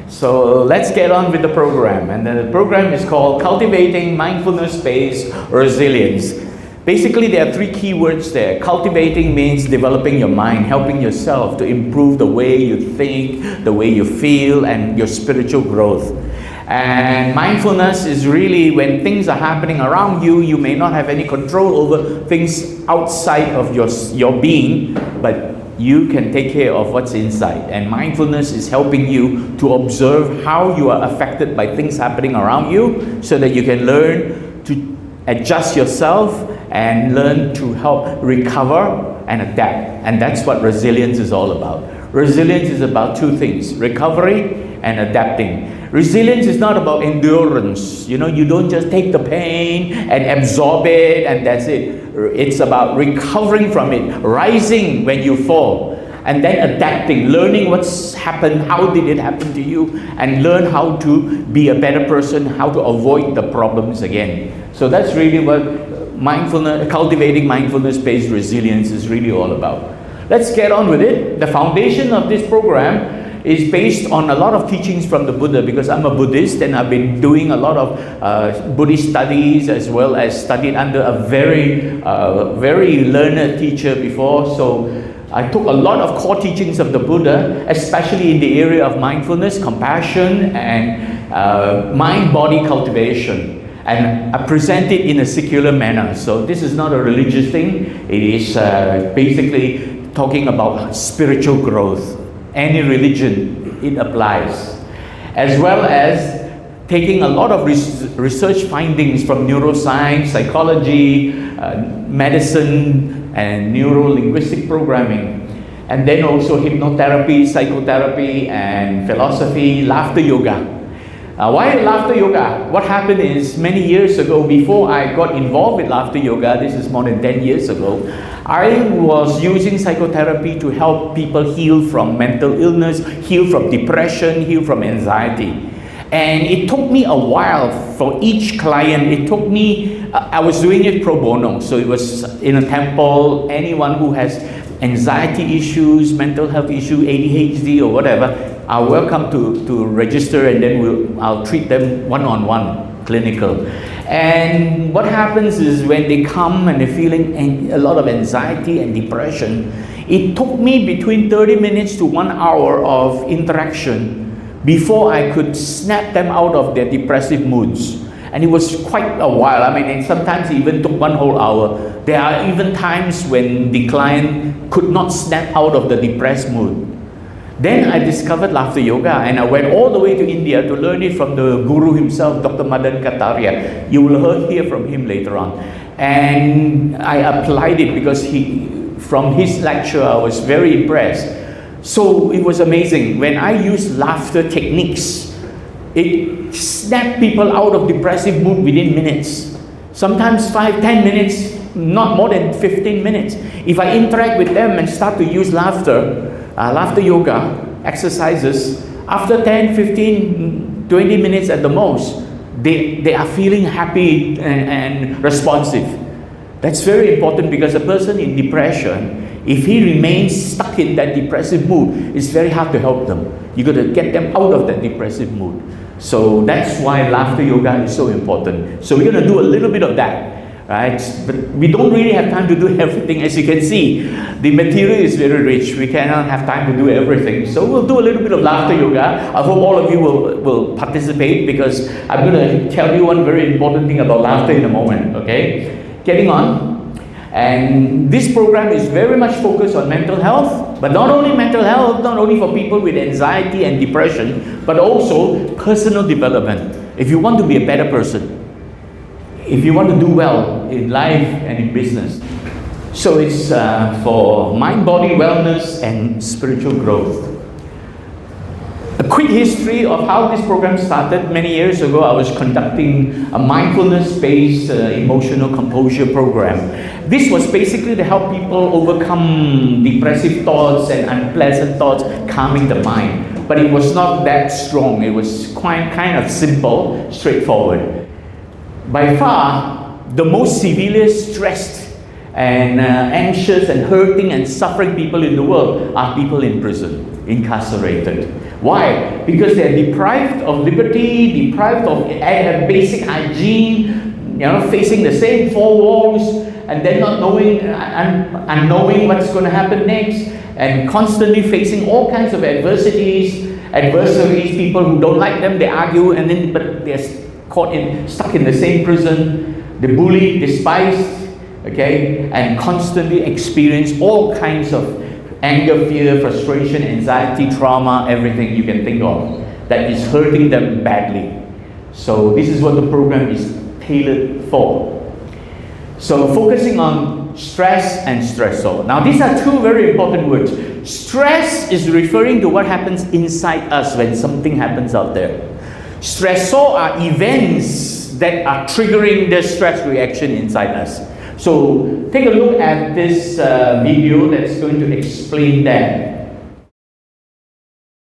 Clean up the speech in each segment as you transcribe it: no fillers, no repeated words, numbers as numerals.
So let's get on with the program. And the program is called Cultivating Mindfulness-Based Resilience. Basically, there are three key words there. Cultivating means developing your mind, helping yourself to improve the way you think, the way you feel, and your spiritual growth. And mindfulness is really when things are happening around you, you may not have any control over things outside of your being, but you can take care of what's inside. And mindfulness is helping you to observe how you are affected by things happening around you so that you can learn to adjust yourself and learn to help recover and adapt. And that's what resilience is all about. Resilience is about two things: recovery and adapting. Resilience is not about endurance. You don't just take the pain and absorb it and that's it. It's about recovering from it, rising when you fall, and then adapting, learning what's happened, how did it happen to you, and learn how to be a better person, how to avoid the problems again. So that's really what cultivating mindfulness-based resilience is really all about. Let's get on with it. The foundation of this program is based on a lot of teachings from the Buddha, because I'm a Buddhist and I've been doing a lot of Buddhist studies, as well as studied under a very learned teacher before. So I took a lot of core teachings of the Buddha, especially in the area of mindfulness, compassion, and mind-body cultivation. And I present it in a secular manner. So this is not a religious thing. It is basically talking about spiritual growth. Any religion, it applies. As well as taking a lot of research findings from neuroscience, psychology, medicine, and neuro-linguistic programming. And then also hypnotherapy, psychotherapy, and philosophy, laughter yoga. Why laughter yoga? What happened is, many years ago, before I got involved with laughter yoga, this is more than 10 years ago, I was using psychotherapy to help people heal from mental illness, heal from depression, heal from anxiety. And it took me a while for each client. It took me, I was doing it pro bono. So it was in a temple. Anyone who has anxiety issues, mental health issue, ADHD or whatever, are welcome to register, and then I'll treat them one-on-one, clinical. And what happens is, when they come and they're feeling a lot of anxiety and depression, it took me between 30 minutes to 1 hour of interaction before I could snap them out of their depressive moods. And it was quite a while. And sometimes it even took 1 whole hour. There are even times when the client could not snap out of the depressed mood. Then I discovered laughter yoga, and I went all the way to India to learn it from the guru himself, Dr. Madan Kataria. You will hear from him later on. And I applied it because from his lecture, I was very impressed. So it was amazing. When I used laughter techniques, it snapped people out of depressive mood within minutes. Sometimes 5-10 minutes, not more than 15 minutes. If I interact with them and start to use laughter yoga exercises, after 10, 15, 20 minutes at the most, they are feeling happy and responsive. That's very important, because a person in depression, if he remains stuck in that depressive mood, it's very hard to help them. You got to get them out of that depressive mood. So that's why laughter yoga is so important. So we're going to do a little bit of that. Right? But we don't really have time to do everything. As you can see, the material is very rich. We cannot have time to do everything. So we'll do a little bit of laughter yoga. I hope all of you will participate, because I'm going to tell you one very important thing about laughter in a moment. Okay? Getting on. And this program is very much focused on mental health, but not only mental health, not only for people with anxiety and depression, but also personal development. If you want to be a better person, if you want to do well in life and in business. So it's for mind-body wellness and spiritual growth. A quick history of how this program started. Many years ago, I was conducting a mindfulness-based emotional composure program. This was basically to help people overcome depressive thoughts and unpleasant thoughts, calming the mind. But it was not that strong. It was kind of simple, straightforward. By far, the most severely stressed and anxious and hurting and suffering people in the world are people in prison, incarcerated. Why? Because they're deprived of liberty, deprived of basic hygiene, facing the same four walls, and then not knowing, unknowing what's going to happen next, and constantly facing all kinds of adversities, people who don't like them, they argue, but they're stuck in the same prison, they're bullied, despised, okay, and constantly experience all kinds of anger, fear, frustration, anxiety, trauma, everything you can think of that is hurting them badly. So this is what the program is tailored for. So focusing on stress and stressor. Now these are two very important words. Stress is referring to what happens inside us when something happens out there. Stressor are events that are triggering the stress reaction inside us. So take a look at this video that's going to explain that.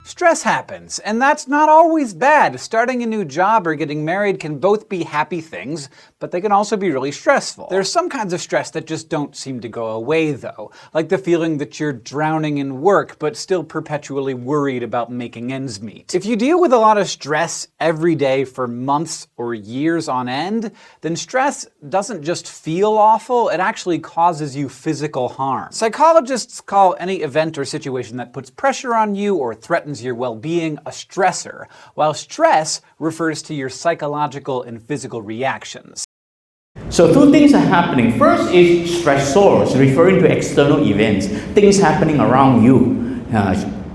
Stress happens, and that's not always bad. Starting a new job or getting married can both be happy things, but they can also be really stressful. There's some kinds of stress that just don't seem to go away, though, like the feeling that you're drowning in work but still perpetually worried about making ends meet. If you deal with a lot of stress every day for months or years on end, then stress doesn't just feel awful, it actually causes you physical harm. Psychologists call any event or situation that puts pressure on you or threatens your well-being a stressor, while stress refers to your psychological and physical reactions. So two things are happening. First is stressors, referring to external events, things happening around you,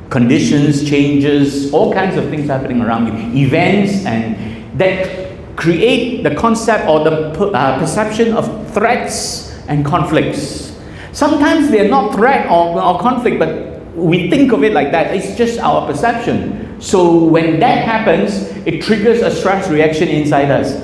conditions, changes, all kinds of things happening around you, events, and that create the concept or the perception of threats and conflicts. Sometimes they're not threat or conflict, but we think of it like that. It's just our perception. So when that happens, it triggers a stress reaction inside us.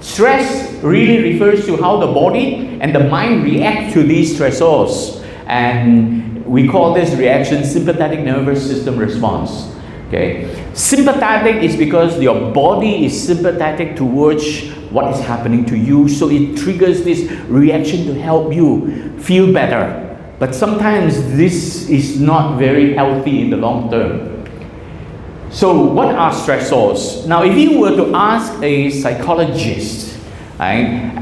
Stress really refers to how the body and the mind react to these stressors. And we call this reaction sympathetic nervous system response. Okay? Sympathetic is because your body is sympathetic towards what is happening to you. So it triggers this reaction to help you feel better. But sometimes this is not very healthy in the long term. So what are stressors? Now if you were to ask a psychologist, right,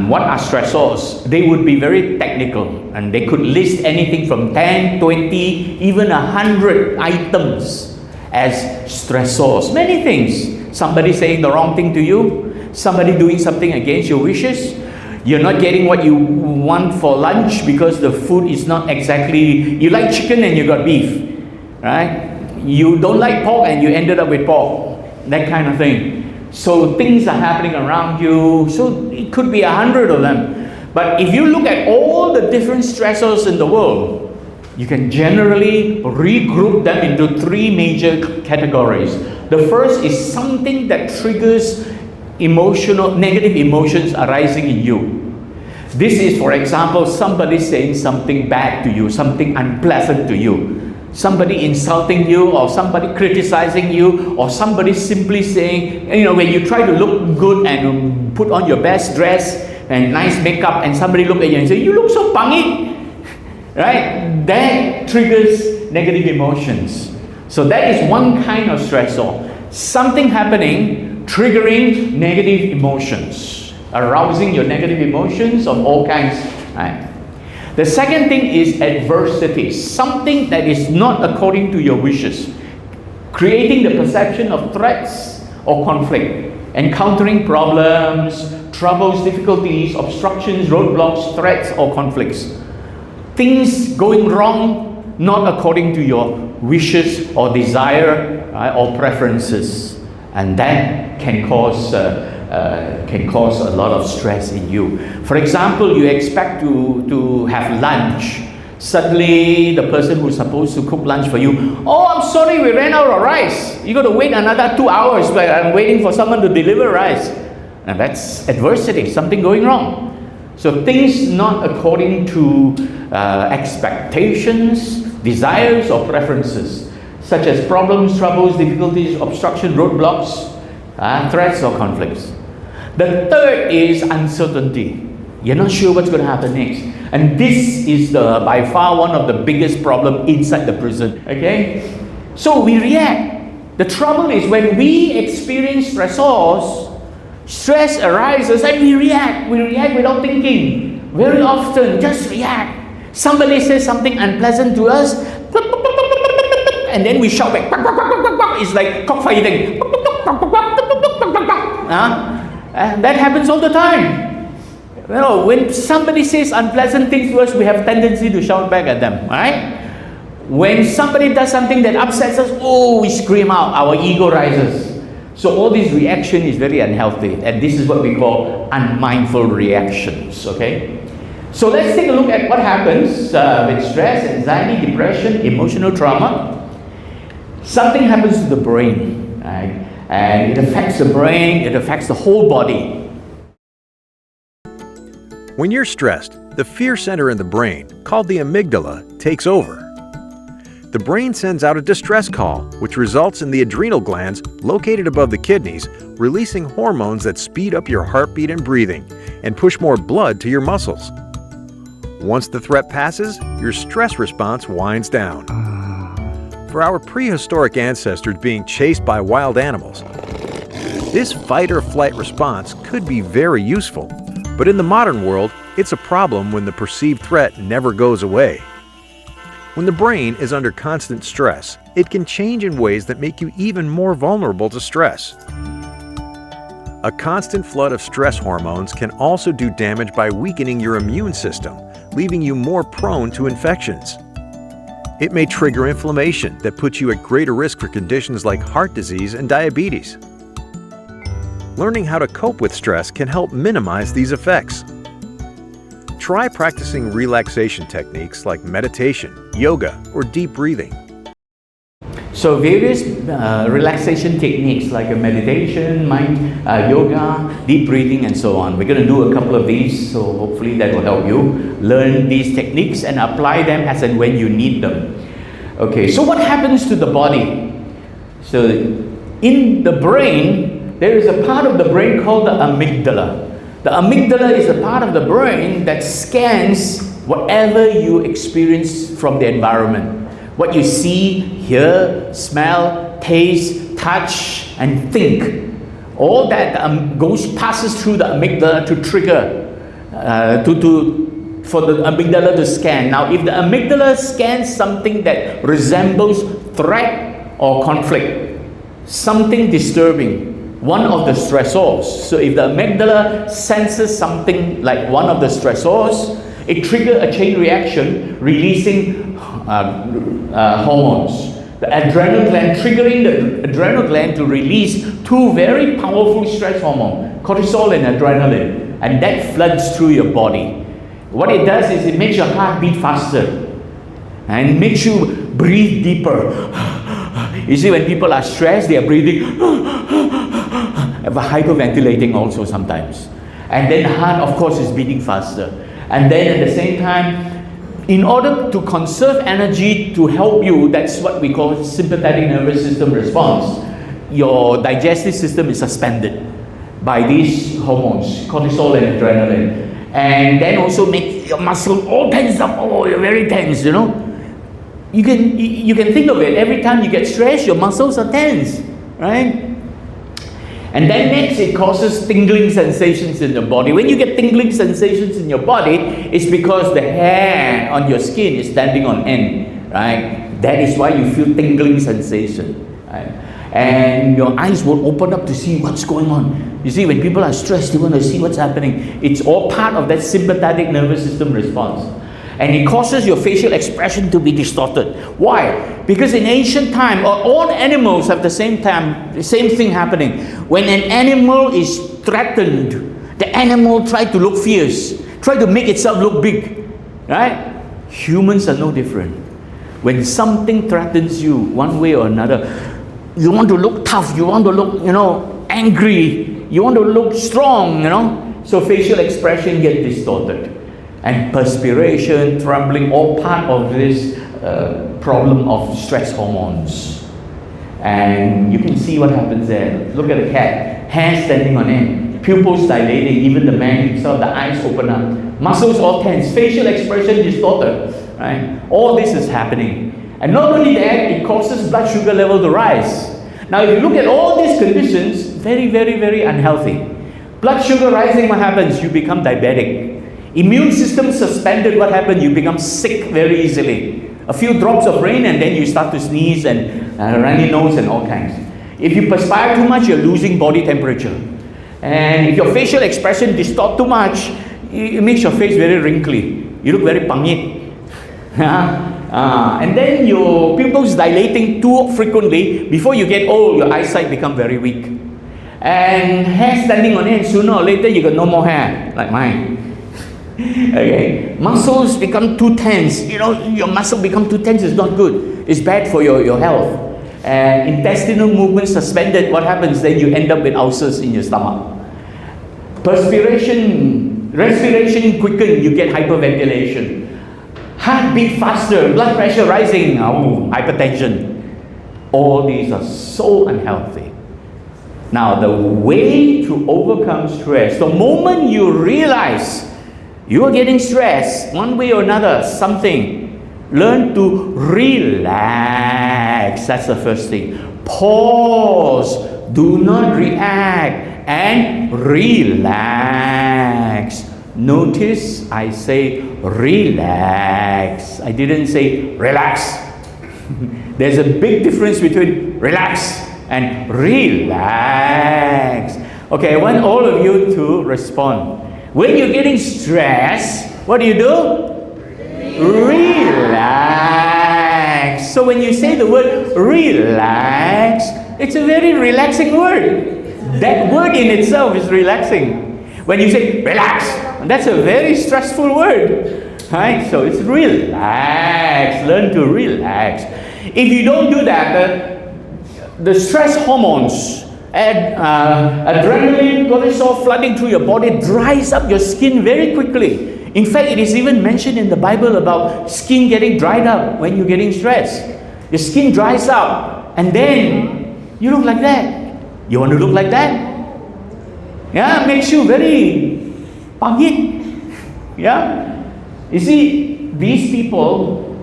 what are stressors, they would be very technical and they could list anything from 10, 20, even 100 items as stressors. Many things. Somebody saying the wrong thing to you, somebody doing something against your wishes, you're not getting what you want for lunch because the food is not exactly, you like chicken and you got beef, right? You don't like pork and you ended up with pork, that kind of thing. So things are happening around you, so it could be 100 of them. But if you look at all the different stressors in the world, you can generally regroup them into three major categories. The first is something that triggers negative emotions arising in you. This is, for example, somebody saying something bad to you, something unpleasant to you, somebody insulting you, or somebody criticizing you, or somebody simply saying, when you try to look good and put on your best dress and nice makeup, and somebody look at you and say, you look so pangit, right? That triggers negative emotions. So that is one kind of stressor. Something happening triggering negative emotions, arousing your negative emotions of all kinds. Right? The second thing is adversities, something that is not according to your wishes, creating the perception of threats or conflict, encountering problems, troubles, difficulties, obstructions, roadblocks, threats or conflicts. Things going wrong, not according to your wishes or desire, right, or preferences. And that can cause a lot of stress in you. For example, you expect to have lunch. Suddenly, the person who's supposed to cook lunch for you, oh, I'm sorry, we ran out of rice. You got to wait another 2 hours, but I'm waiting for someone to deliver rice. And that's adversity, something going wrong. So things not according to expectations, desires, or preferences, such as problems, troubles, difficulties, obstruction, roadblocks, threats or conflicts. The third is uncertainty. You're not sure what's going to happen next. And this is by far one of the biggest problems inside the prison. Okay? So we react. The trouble is when we experience stressors, stress arises and we react. We react without thinking. Very often, just react. Somebody says something unpleasant to us, and then we shout back. It's like cockfighting. And that happens all the time. You know, when somebody says unpleasant things to us, we have a tendency to shout back at them, right? When somebody does something that upsets us, oh, we scream out, our ego rises. So all this reaction is very unhealthy, and this is what we call unmindful reactions, okay? So let's take a look at what happens with stress, anxiety, depression, emotional trauma. Something happens to the brain, right? And it affects the brain, it affects the whole body. When you're stressed, the fear center in the brain, called the amygdala, takes over. The brain sends out a distress call, which results in the adrenal glands located above the kidneys releasing hormones that speed up your heartbeat and breathing and push more blood to your muscles. Once the threat passes, your stress response winds down. For our prehistoric ancestors being chased by wild animals, this fight or flight response could be very useful, but in the modern world, it's a problem when the perceived threat never goes away. When the brain is under constant stress, it can change in ways that make you even more vulnerable to stress. A constant flood of stress hormones can also do damage by weakening your immune system, leaving you more prone to infections. It may trigger inflammation that puts you at greater risk for conditions like heart disease and diabetes. Learning how to cope with stress can help minimize these effects. Try practicing relaxation techniques like meditation, yoga, or deep breathing. So various relaxation techniques like a meditation, yoga, deep breathing, and so on. We're going to do a couple of these, so hopefully that will help you learn these techniques and apply them as and when you need them. Okay, so what happens to the body? So in the brain, there is a part of the brain called the amygdala. The amygdala is a part of the brain that scans whatever you experience from the environment. What you see, hear, smell, taste, touch, and think. All that passes through the amygdala to trigger, for the amygdala to scan. Now, if the amygdala scans something that resembles threat or conflict, something disturbing, one of the stressors. So if the amygdala senses something like one of the stressors, it triggers a chain reaction releasing hormones. The adrenal gland, triggering the adrenal gland to release two very powerful stress hormones, cortisol and adrenaline, and that floods through your body. What it does is it makes your heart beat faster and makes you breathe deeper. You see, when people are stressed, they are breathing, hyperventilating also sometimes. And then the heart, of course, is beating faster. And then at the same time, in order to conserve energy to help you, that's what we call sympathetic nervous system response. Your digestive system is suspended by these hormones, cortisol and adrenaline. And then also make your muscle all tense up. Oh, you're very tense, you know. You can think of it. Every time you get stressed, your muscles are tense, right? And then next, it causes tingling sensations in your body. When you get tingling sensations in your body, it's because the hair on your skin is standing on end, right? That is why you feel tingling sensation, right? And your eyes will open up to see what's going on. You see, when people are stressed, they want to see what's happening. It's all part of that sympathetic nervous system response. And it causes your facial expression to be distorted. Why? Because in ancient time, all animals have the same thing happening. When an animal is threatened, the animal tries to look fierce, try to make itself look big, right? Humans are no different. When something threatens you one way or another, you want to look tough, you want to look, angry, you want to look strong, So facial expression gets distorted. And perspiration, trembling, all part of this problem of stress hormones. And you can see what happens there. Look at the cat, hair standing on end, pupils dilating, even the man himself, the eyes open up, muscles all tense, facial expression distorted, right? All this is happening. And not only that, it causes blood sugar level to rise. Now, if you look at all these conditions, very, very, very unhealthy. Blood sugar rising, what happens? You become diabetic. Immune system suspended, what happens? You become sick very easily. A few drops of rain and then you start to sneeze and runny nose and all kinds. If you perspire too much, you're losing body temperature. And if your facial expression distorts too much, it makes your face very wrinkly. You look very pangit. And then your pupils dilating too frequently. Before you get old, your eyesight become very weak. And hair standing on end, sooner or later you got no more hair, like mine. Okay, muscles become too tense. You know, your muscle become too tense is not good. It's bad for your health. And intestinal movement suspended, what happens? Then you end up with ulcers in your stomach. Respiration quicken, you get hyperventilation. Heart beat faster, blood pressure rising, hypertension. All these are so unhealthy. Now, the way to overcome stress, the moment you realize you are getting stressed, one way or another, something, learn to relax. That's the first thing. Pause. Do not react. And relax. Notice I say relax. I didn't say relax. There's a big difference between relax and relax. Okay, I want all of you to respond. When you're getting stressed, what do? Relax. So when you say the word relax, it's a very relaxing word. That word in itself is relaxing. When you say relax, that's a very stressful word. Right? So it's relax. Learn to relax. If you don't do that, the stress hormones, adrenaline, cortisol flooding through your body dries up your skin very quickly. In fact, it is even mentioned in the Bible about skin getting dried up when you're getting stressed. Your skin dries up and then you look like that. You want to look like that? Yeah, it makes you very pangit. Yeah? You see, these people,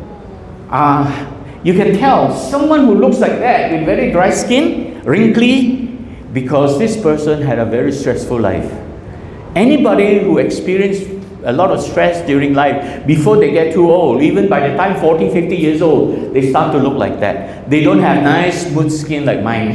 you can tell someone who looks like that with very dry skin, wrinkly, because this person had a very stressful life. Anybody who experienced a lot of stress during life, before they get too old, even by the time 40, 50 years old, they start to look like that. They don't have nice, smooth skin like mine.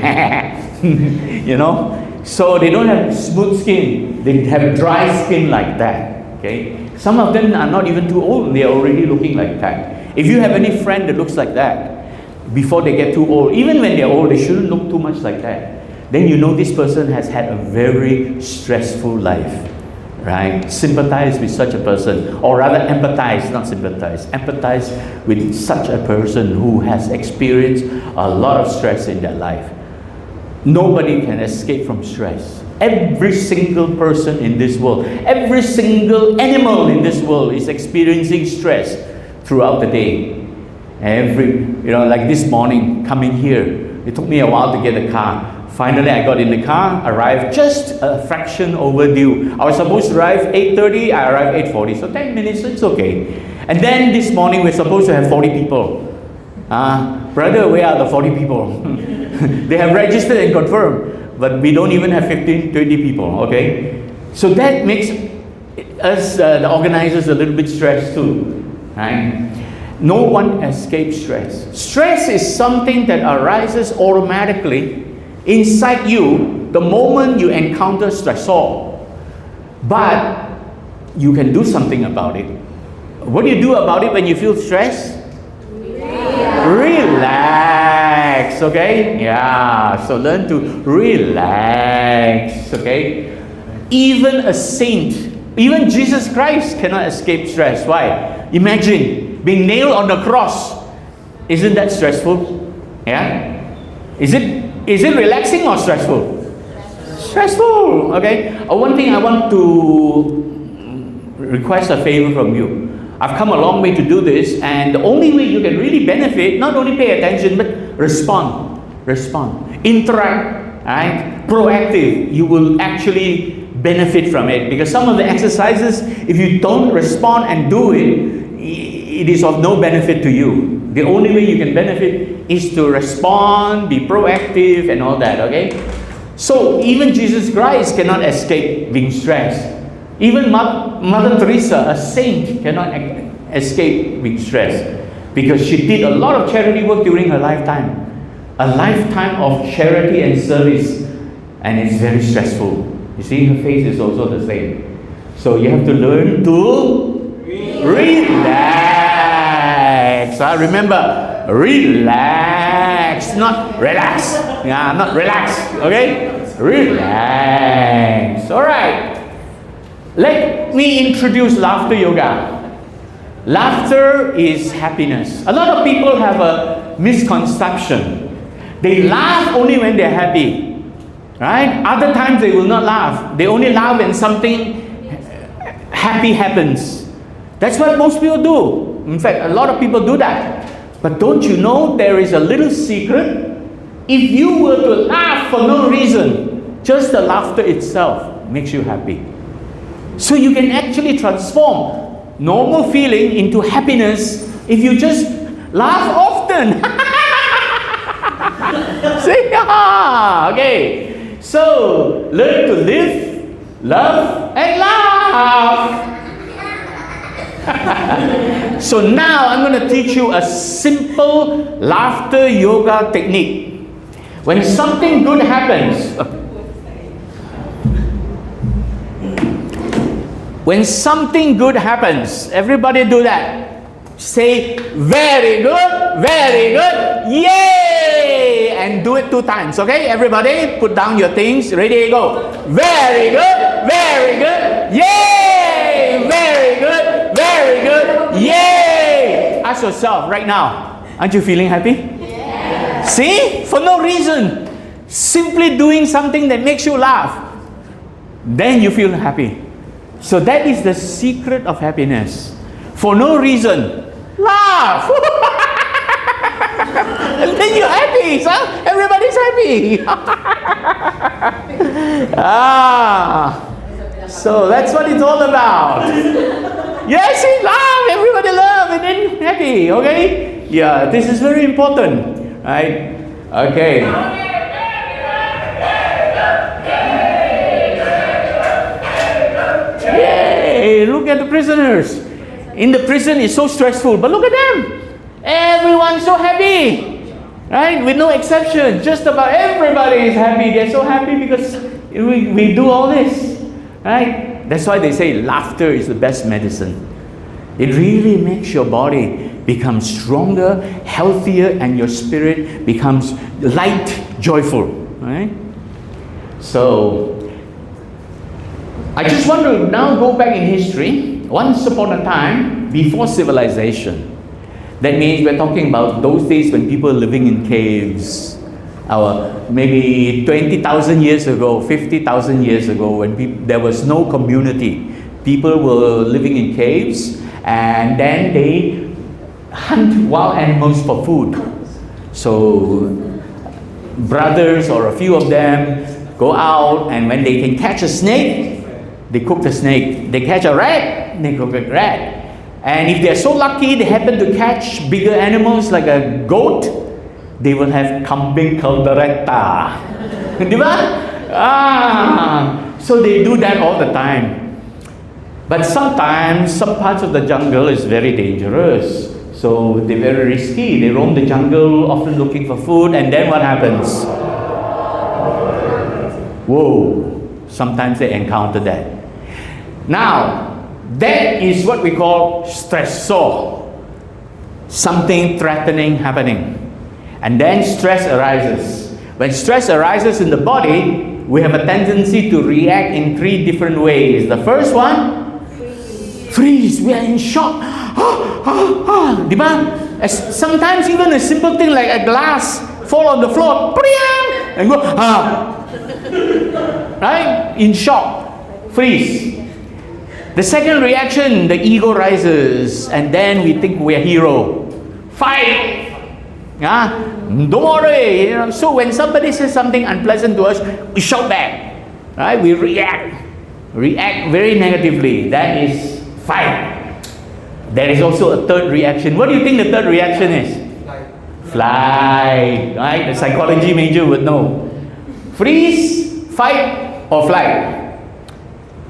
You know? So they don't have smooth skin. They have dry skin like that. Okay? Some of them are not even too old. They are already looking like that. If you have any friend that looks like that, before they get too old, even when they're old, they shouldn't look too much like that. Then you know this person has had a very stressful life. Right? Sympathize with such a person, or rather empathize, not sympathize, empathize with such a person who has experienced a lot of stress in their life. Nobody can escape from stress. Every single person in this world, every single animal in this world is experiencing stress throughout the day. Like this morning, coming here, it took me a while to get a car. Finally, I got in the car, arrived just a fraction overdue. I was supposed to arrive 8:30, I arrived 8:40, so 10 minutes, it's okay. And then this morning, we're supposed to have 40 people. Brother, where are the 40 people? They have registered and confirmed, but we don't even have 15, 20 people, okay? So that makes us, the organizers, a little bit stressed too, right? No one escapes stress. Stress is something that arises automatically inside you the moment you encounter stressor. But you can do something about it. What do you do about it when you feel stressed? Relax, okay? Yeah, so learn to relax, okay? Even a saint, even Jesus Christ cannot escape stress. Why? Imagine being nailed on the cross. Isn't that stressful? Yeah? Is it relaxing or stressful? Stressful, okay? One thing I want to request a favor from you. I've come a long way to do this, and the only way you can really benefit, not only pay attention, but respond, interact, right? Proactive. You will actually benefit from it, because some of the exercises, if you don't respond and do it, it is of no benefit to you. The only way you can benefit is to respond, be proactive, and all that, okay? So even Jesus Christ cannot escape being stressed. Even Mother Teresa, a saint, cannot escape being stressed because she did a lot of charity work during her lifetime. A lifetime of charity and service, and it's very stressful. You see, her face is also the same. So you have to learn to relax. Remember, relax, not relax. Yeah, not relax. Okay? Relax. All right. Let me introduce laughter yoga. Laughter is happiness. A lot of people have a misconception. They laugh only when they're happy. Right? Other times they will not laugh. They only laugh when something happy happens. That's what most people do. In fact, a lot of people do that. But don't you know there is a little secret? If you were to laugh for no reason, just the laughter itself makes you happy. So you can actually transform normal feeling into happiness if you just laugh often. See? Okay. So, learn to live, love, and laugh. So now I'm going to teach you a simple laughter yoga technique. When something good happens, when something good happens, everybody do that. Say, very good, yay! And do it 2 times, okay? Everybody, put down your things, ready, go. Very good, yay! Very good, yay! Ask yourself right now, aren't you feeling happy? Yeah. See? For no reason. Simply doing something that makes you laugh. Then you feel happy. So that is the secret of happiness. For no reason, laugh. And then you're happy, so everybody's happy. So that's what it's all about. Yes, we laugh, everybody love, and then happy, okay? Yeah, this is very important, right? Okay. Yay! Look at the prisoners. In the prison, it's so stressful, but look at them. Everyone's so happy, right? With no exception. Just about everybody is happy. They're so happy because we do all this, right? That's why they say laughter is the best medicine. It really makes your body become stronger, healthier, and your spirit becomes light, joyful, right? So, I just want to now go back in history. Once upon a time, before civilization. That means we're talking about those days when people were living in caves. Maybe 20,000 years ago, 50,000 years ago, when there was no community. People were living in caves, and then they hunt wild animals for food. So, brothers or a few of them go out, and when they can catch a snake, they cook the snake. They catch a rat, they cook a rat. And if they're so lucky, they happen to catch bigger animals like a goat, they will have kambing caldereta. Diba? So they do that all the time. But sometimes, some parts of the jungle is very dangerous. So they're very risky. They roam the jungle, often looking for food, and then what happens? Whoa! Sometimes they encounter that. Now, that is what we call stressor. Something threatening happening. And then stress arises. When stress arises in the body, we have a tendency to react in 3 different ways. The first one, freeze. We are in shock. Sometimes even a simple thing like a glass fall on the floor, and go, right? In shock, freeze. The second reaction, the ego rises, and then we think we're a hero. Fight! Don't worry. So when somebody says something unpleasant to us, we shout back. Right? We react very negatively. That is fight. There is also a third reaction. What do you think the third reaction is? Fly. Right? The psychology major would know. Freeze, fight, or flight.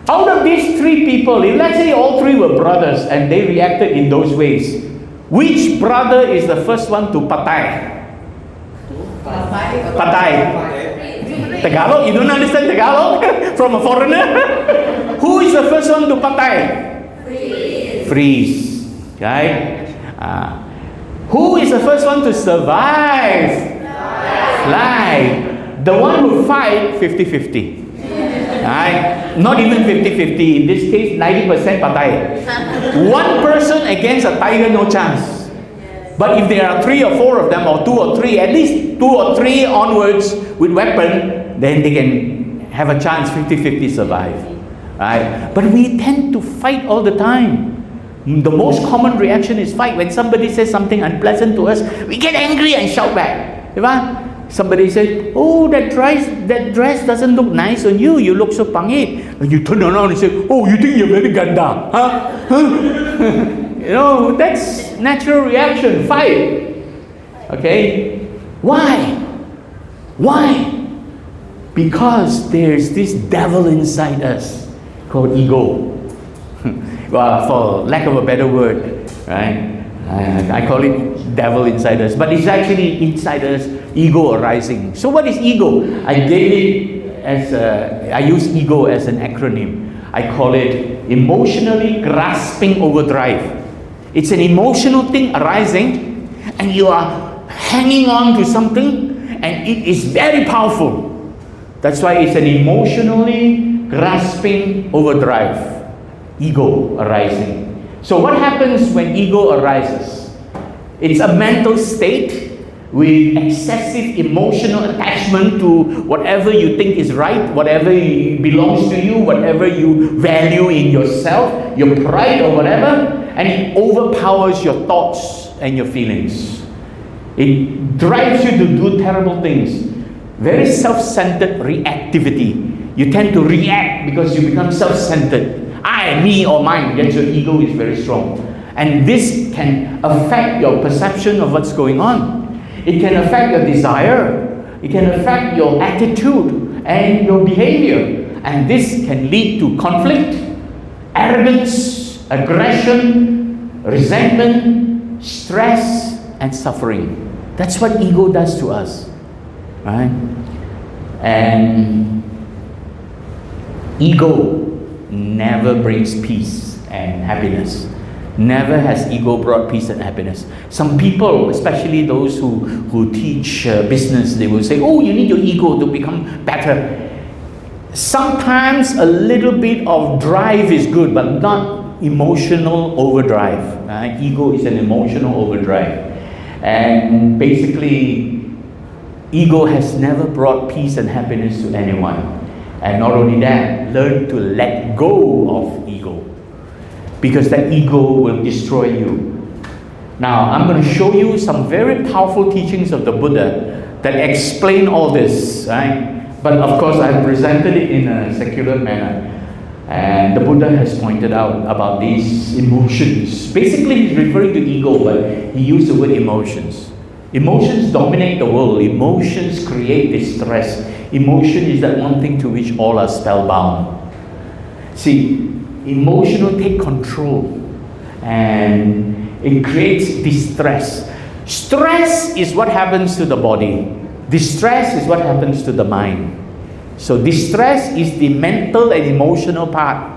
Out of these three people, if let's say all three were brothers and they reacted in those ways, which brother is the first one to patay? Patay. Tagalog? You don't understand Tagalog? From a foreigner? Who is the first one to patay? Freeze. Right? Who is the first one to survive? Fly. The one who fight, 50-50. Right? Not even 50-50. In this case, 90% patay. One person against a tiger, no chance. But if there are 3 or 4 of them, or 2 or 3, at least 2 or 3 onwards with weapon, then they can have a chance 50-50 survive. Right? But we tend to fight all the time. The most common reaction is fight. When somebody says something unpleasant to us, we get angry and shout back. Right? Somebody says, oh, that dress doesn't look nice on you. You look so pangit. And you turn around and say, oh, you think you're very ganda? Huh? You know, that's natural reaction. Fight. Okay? Why? Why? Because there's this devil inside us called ego. Well, for lack of a better word, right? I call it devil inside us, but it's actually inside us, ego arising. So what is ego? I use ego as an acronym. I call it emotionally grasping overdrive. It's an emotional thing arising, and you are hanging on to something, and it is very powerful. That's why it's an emotionally grasping overdrive. Ego arising. So what happens when ego arises? It's a mental state with excessive emotional attachment to whatever you think is right, whatever belongs to you, whatever you value in yourself, your pride or whatever, and it overpowers your thoughts and your feelings. It drives you to do terrible things. Very self-centered reactivity. You tend to react because you become self-centered. I, me, or mine. That's your ego is very strong. And this can affect your perception of what's going on. It can affect your desire. It can affect your attitude and your behavior. And this can lead to conflict, arrogance, aggression, resentment, stress, and suffering. That's what ego does to us. Right? And ego never brings peace and happiness. Never has ego brought peace and happiness. Some people, especially those who teach business, they will say, oh, you need your ego to become better. Sometimes a little bit of drive is good, but not emotional overdrive. Ego is an emotional overdrive. And basically, ego has never brought peace and happiness to anyone. And not only that, learn to let go of ego, because that ego will destroy you. Now, I'm going to show you some very powerful teachings of the Buddha that explain all this, right? But of course, I've presented it in a secular manner. And the Buddha has pointed out about these emotions. Basically, he's referring to ego, but he used the word emotions. Emotions dominate the world. Emotions create distress. Emotion is that one thing to which all are spellbound. See, emotional take control and it creates distress. Stress is what happens to the body. Distress is what happens to the mind. So distress is the mental and emotional part.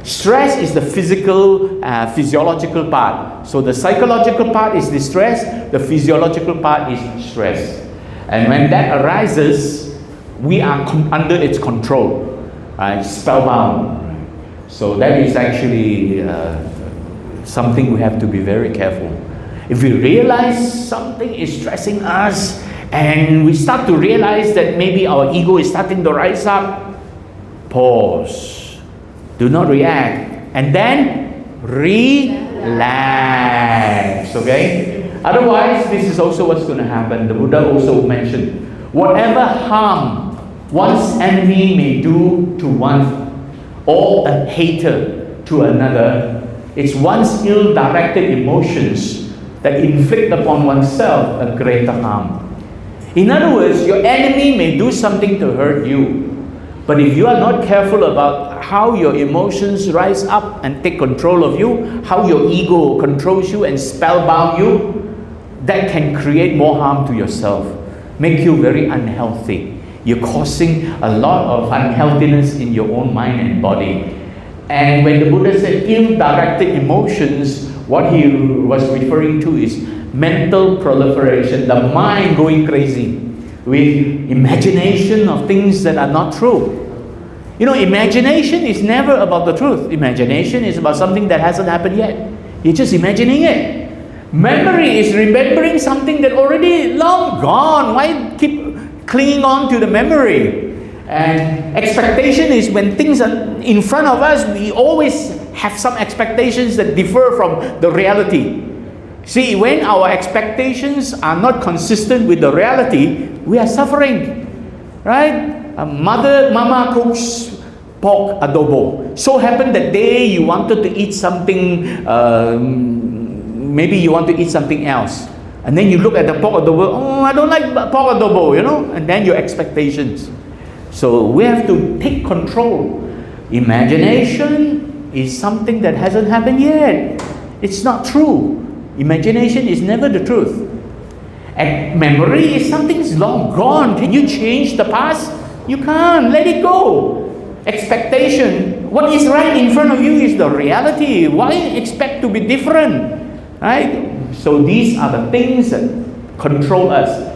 Stress is the physical, physiological part. So the psychological part is distress, the physiological part is stress. And when that arises, we are under its control, right? Spellbound. So that is actually something we have to be very careful. If we realize something is stressing us, and we start to realize that maybe our ego is starting to rise up, pause. Do not react. And then relax. Okay? Otherwise, this is also what's going to happen. The Buddha also mentioned, whatever harm one's enemy may do to one, or a hater to another, it's one's ill-directed emotions that inflict upon oneself a greater harm. In other words, your enemy may do something to hurt you, but if you are not careful about how your emotions rise up and take control of you, how your ego controls you and spellbound you, that can create more harm to yourself, make you very unhealthy. You're causing a lot of unhealthiness in your own mind and body. And when the Buddha said ill-directed emotions, what he was referring to is mental proliferation, the mind going crazy with imagination of things that are not true. You know, imagination is never about the truth. Imagination is about something that hasn't happened yet. You're just imagining it. Memory is remembering something that already long gone. Why keep clinging on to the memory? And expectation is when things are in front of us, we always have some expectations that differ from the reality. See, when our expectations are not consistent with the reality, we are suffering, right? Mama cooks pork adobo. So happened that day you wanted to eat something, maybe you want to eat something else. And then you look at the pork adobo, oh, I don't like pork adobo, you know? And then your expectations. So we have to take control. Imagination is something that hasn't happened yet. It's not true. Imagination is never the truth. And memory is something that's long gone. Can you change the past? You can't. Let it go. Expectation. What is right in front of you is the reality. Why expect to be different? Right? So these are the things that control us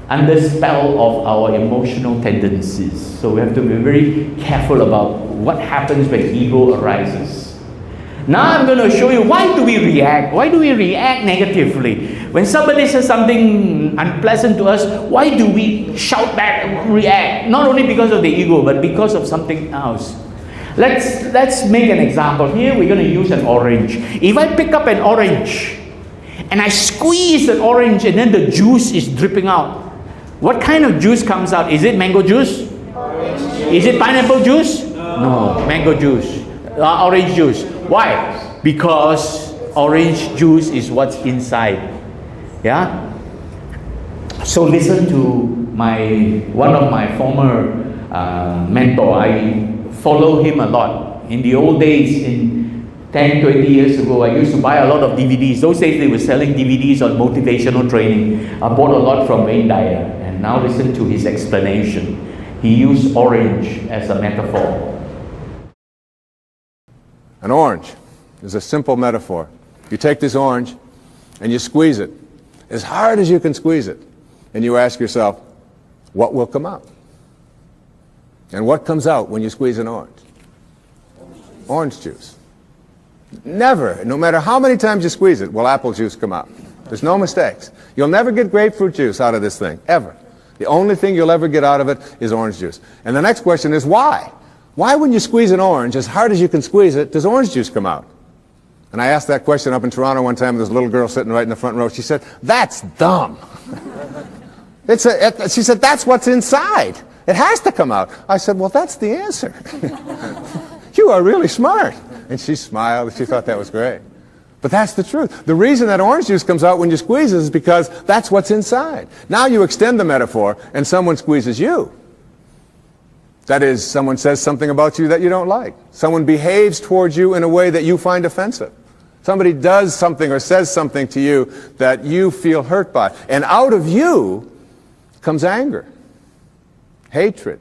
under spell of our emotional tendencies. So we have to be very careful about what happens when ego arises. Now I'm going to show you why do we react. Why do we react negatively? When somebody says something unpleasant to us, why do we shout back and react? Not only because of the ego, but because of something else. Let's make an example. Here we're going to use an orange. If I pick up an orange and I squeeze that orange and then the juice is dripping out, what kind of juice comes out? Is it mango juice? Orange juice. Is it pineapple juice? No, mango juice. Orange juice. Why? Because orange juice is what's inside. Yeah? So listen to one of my former mentor. I follow him a lot. In the old days, in 10, 20 years ago, I used to buy a lot of DVDs. Those days they were selling DVDs on motivational training. I bought a lot from Wayne Dyer. And now listen to his explanation. He used orange as a metaphor. An orange is a simple metaphor. You take this orange and you squeeze it as hard as you can squeeze it. And you ask yourself, what will come out? And what comes out when you squeeze an orange? Orange juice. Never, no matter how many times you squeeze it, will apple juice come out. There's no mistakes. You'll never get grapefruit juice out of this thing, ever. The only thing you'll ever get out of it is orange juice. And the next question is why? Why when you squeeze an orange, as hard as you can squeeze it, does orange juice come out? And I asked that question up in Toronto one time, with this little girl sitting right in the front row. She said, that's dumb. She said, that's what's inside. It has to come out. I said, well, that's the answer. You are really smart. And she smiled. She thought that was great. But that's the truth. The reason that orange juice comes out when you squeeze it is because that's what's inside. Now you extend the metaphor and someone squeezes you. That is, someone says something about you that you don't like. Someone behaves towards you in a way that you find offensive. Somebody does something or says something to you that you feel hurt by. And out of you comes anger, hatred,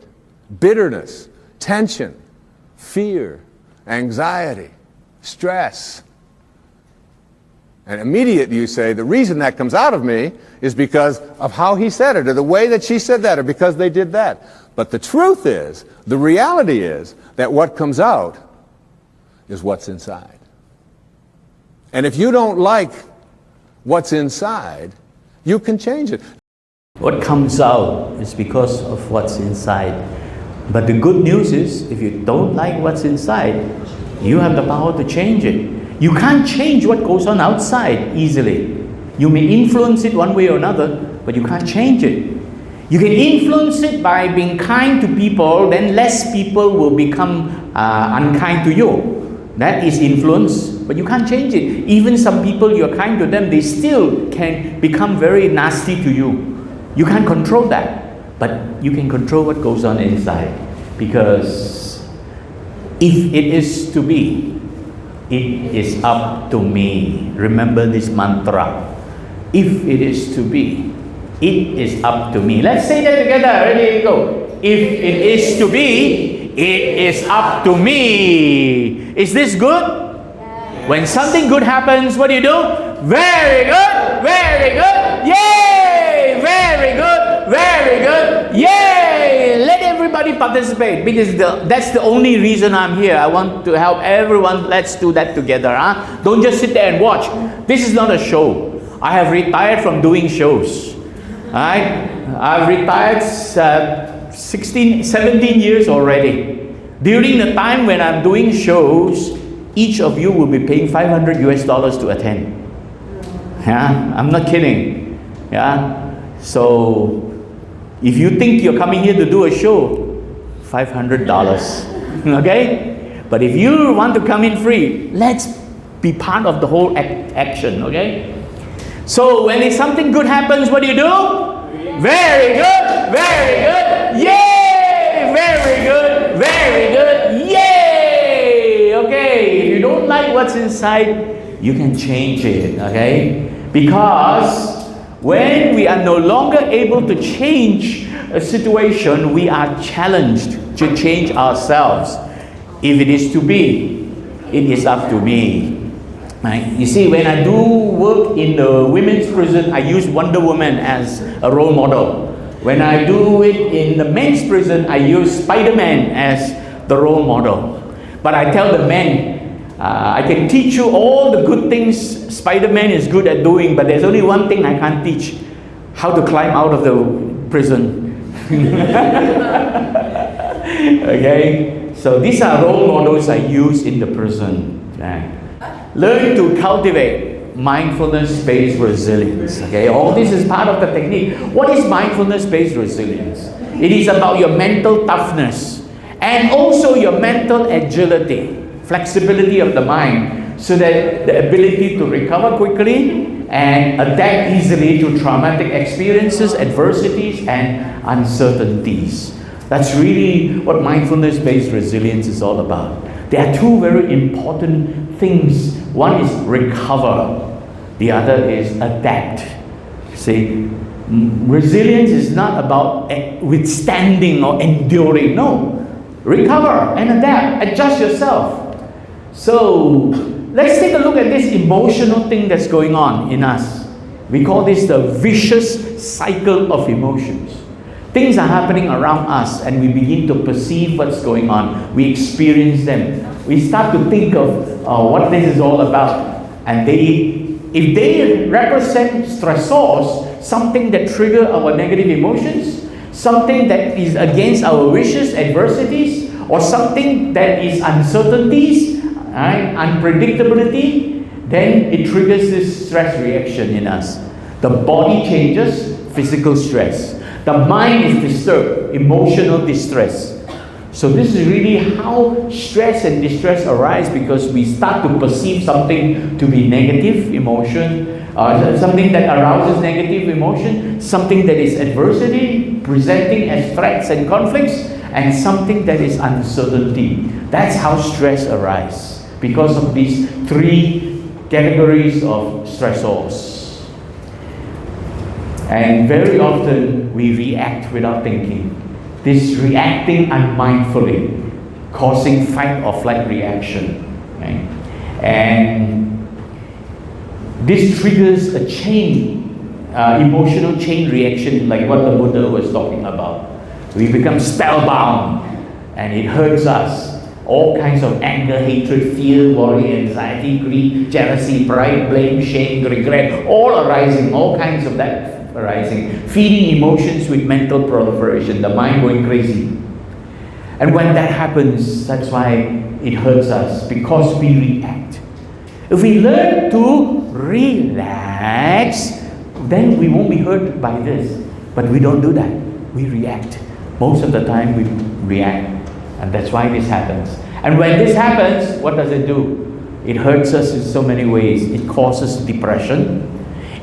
bitterness, tension, fear, anxiety, stress. And immediately you say, the reason that comes out of me is because of how he said it, or the way that she said that, or because they did that. But the truth is, the reality is, that what comes out is what's inside. And if you don't like what's inside, you can change it. What comes out is because of what's inside. But the good news is, if you don't like what's inside, you have the power to change it. You can't change what goes on outside easily. You may influence it one way or another, but you can't change it. You can influence it by being kind to people, then less people will become unkind to you. That is influence. but you can't change it. Even some people you're kind to them, they still can become very nasty to you. You can't control that, but you can control what goes on inside. Because if it is to be, it is up to me. Remember this mantra. If it is to be, it is up to me. Let's say that together. Ready, go. If it is to be, it is up to me. Is this good? Yes. When something good happens, what do? Very good, very good, yay! Very good, very good, yay! Let everybody participate, because that's the only reason I'm here. I want to help everyone. Let's do that together. Don't just sit there and watch. This is not a show. I have retired from doing shows. Alright? I've retired 16, 17 years already. During the time when I'm doing shows, each of you will be paying $500 to attend. Yeah, I'm not kidding. Yeah, so if you think you're coming here to do a show, $500. Okay? But if you want to come in free, let's be part of the whole action. Okay? So when something good happens, what do? Very good, very good, yay! Very good, very good, yay! Okay, if you don't like what's inside, you can change it, okay? Because when we are no longer able to change a situation, we are challenged to change ourselves. If it is to be, it is up to me. Right? You see, when I do work in the women's prison, I use Wonder Woman as a role model. When I do it in the men's prison, I use Spider-Man as the role model. But I tell the men, I can teach you all the good things Spider-Man is good at doing, but there's only one thing I can't teach: how to climb out of the prison. Okay? So these are role models I use in the prison. Right? Learn to cultivate mindfulness-based resilience. Okay, all this is part of the technique. What is mindfulness-based resilience? It is about your mental toughness and also your mental agility, flexibility of the mind, so that the ability to recover quickly and adapt easily to traumatic experiences, adversities, and uncertainties. That's really what mindfulness-based resilience is all about. There are two very important things. One is recover. The other is adapt. See, resilience is not about withstanding or enduring. No. Recover and adapt. Adjust yourself. So, let's take a look at this emotional thing that's going on in us. We call this the vicious cycle of emotions. Things are happening around us and we begin to perceive what's going on. We experience them. We start to think of what this is all about. And if they represent stressors, something that trigger our negative emotions, something that is against our wishes, adversities, or something that is uncertainties, right, unpredictability, then it triggers this stress reaction in us. The body changes, physical stress. The mind is disturbed, emotional distress. So this is really how stress and distress arise, because we start to perceive something to be negative emotion, something that arouses negative emotion, something that is adversity, presenting as threats and conflicts, and something that is uncertainty. That's how stress arises, because of these three categories of stressors. And very often we react without thinking. This reacting unmindfully, causing fight or flight reaction. Right? And this triggers a chain, emotional chain reaction, like what the Buddha was talking about. We become spellbound and it hurts us. All kinds of anger, hatred, fear, worry, anxiety, greed, jealousy, pride, blame, shame, regret, all arising, all kinds of that arising, feeding emotions with mental proliferation, the mind going crazy. And when that happens, that's why it hurts us, because we react. If we learn to relax, then we won't be hurt by this. But we don't do that. We react. Most of the time we react. And that's why this happens. And when this happens, what does it do? It hurts us in so many ways. It causes depression.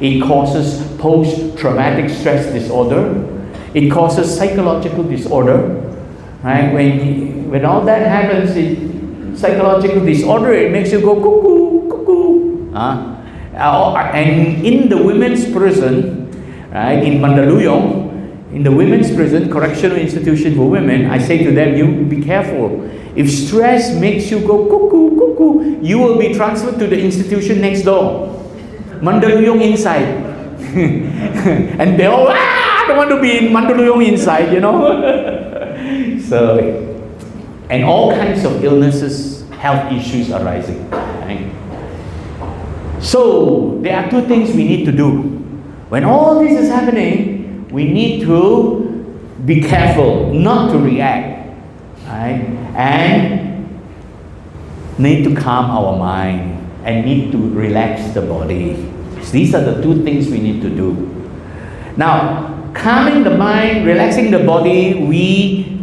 It causes post-traumatic stress disorder. It causes psychological disorder. Right? When all that happens, psychological disorder, it makes you go cuckoo, cuckoo. And in the women's prison, right, in Mandaluyong, in the women's prison, Correctional Institution for Women, I say to them, you be careful. If stress makes you go cuckoo, cuckoo, you will be transferred to the institution next door. Mandaluyong inside. And they all, I don't want to be in Mandaluyong inside, you know. So, and all kinds of illnesses, health issues arising. Right? So, there are two things we need to do. When all this is happening, we need to be careful not to react. Right? And need to calm our mind and need to relax the body. So these are the two things we need to do. Now, calming the mind, relaxing the body,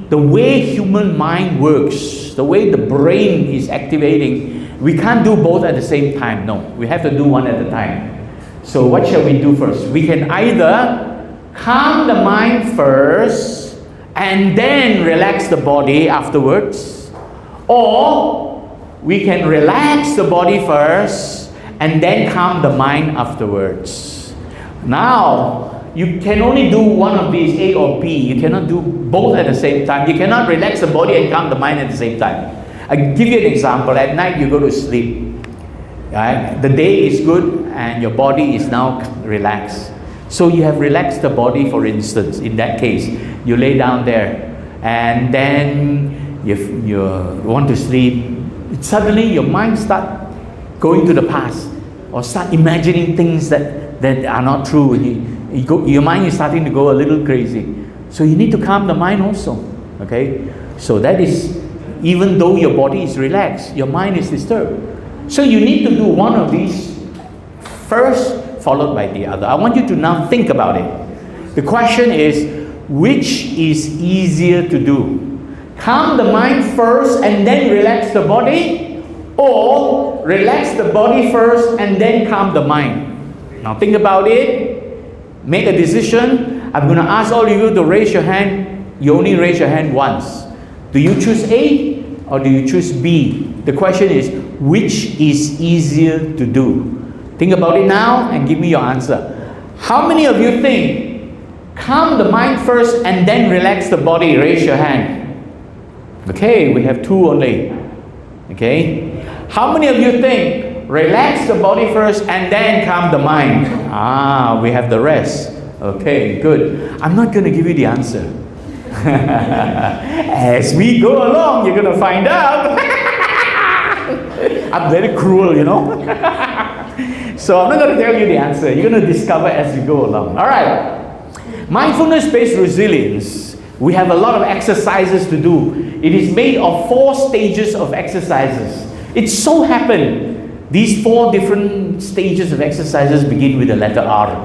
the way human mind works, the way the brain is activating, we can't do both at the same time. No, we have to do one at a time. So what shall we do first? We can either calm the mind first and then relax the body afterwards, or we can relax the body first and then calm the mind afterwards. Now, you can only do one of these, A or B. You cannot do both at the same time. You cannot relax the body and calm the mind at the same time. I'll give you an example. At night, you go to sleep. Right? The day is good and your body is now relaxed. So you have relaxed the body, for instance. In that case, you lay down there and then you want to sleep. Suddenly, your mind starts going to the past or start imagining things that are not true. Your mind is starting to go a little crazy. So you need to calm the mind also. Okay? So that is, even though your body is relaxed, your mind is disturbed. So you need to do one of these first, followed by the other. I want you to now think about it. The question is, which is easier to do? Calm the mind first and then relax the body, or relax the body first and then calm the mind? Now think about it. Make a decision. I'm going to ask all of you to raise your hand. You only raise your hand once. Do you choose A or do you choose B? The question is, which is easier to do? Think about it now and give me your answer. How many of you think, calm the mind first and then relax the body? Raise your hand. Okay, we have two only. Okay. How many of you think, relax the body first and then calm the mind? We have the rest. Okay, good. I'm not going to give you the answer. As we go along, you're going to find out. I'm very cruel, you know. So I'm not going to tell you the answer. You're going to discover as you go along. All right. Mindfulness-based resilience. We have a lot of exercises to do. It is made of 4 stages of exercises. It so happened these 4 different stages of exercises begin with the letter R.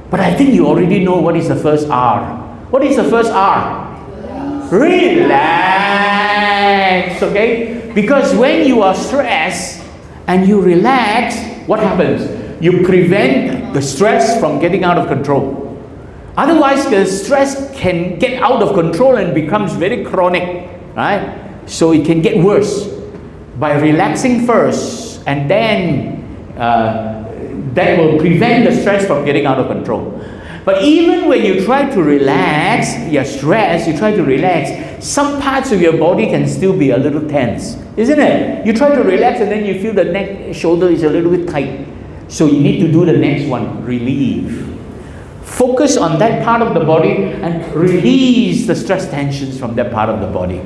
But I think you already know what is the first R. What is the first R? Relax. Okay? Because when you are stressed and you relax, what happens? You prevent the stress from getting out of control. Otherwise, the stress can get out of control and becomes very chronic, right? So it can get worse. By relaxing first, and then that will prevent the stress from getting out of control. But even when you try to relax, you're stressed, you try to relax, some parts of your body can still be a little tense, isn't it? You try to relax and then you feel the neck, shoulder is a little bit tight. So you need to do the next one, relieve. Focus on that part of the body and release the stress tensions from that part of the body.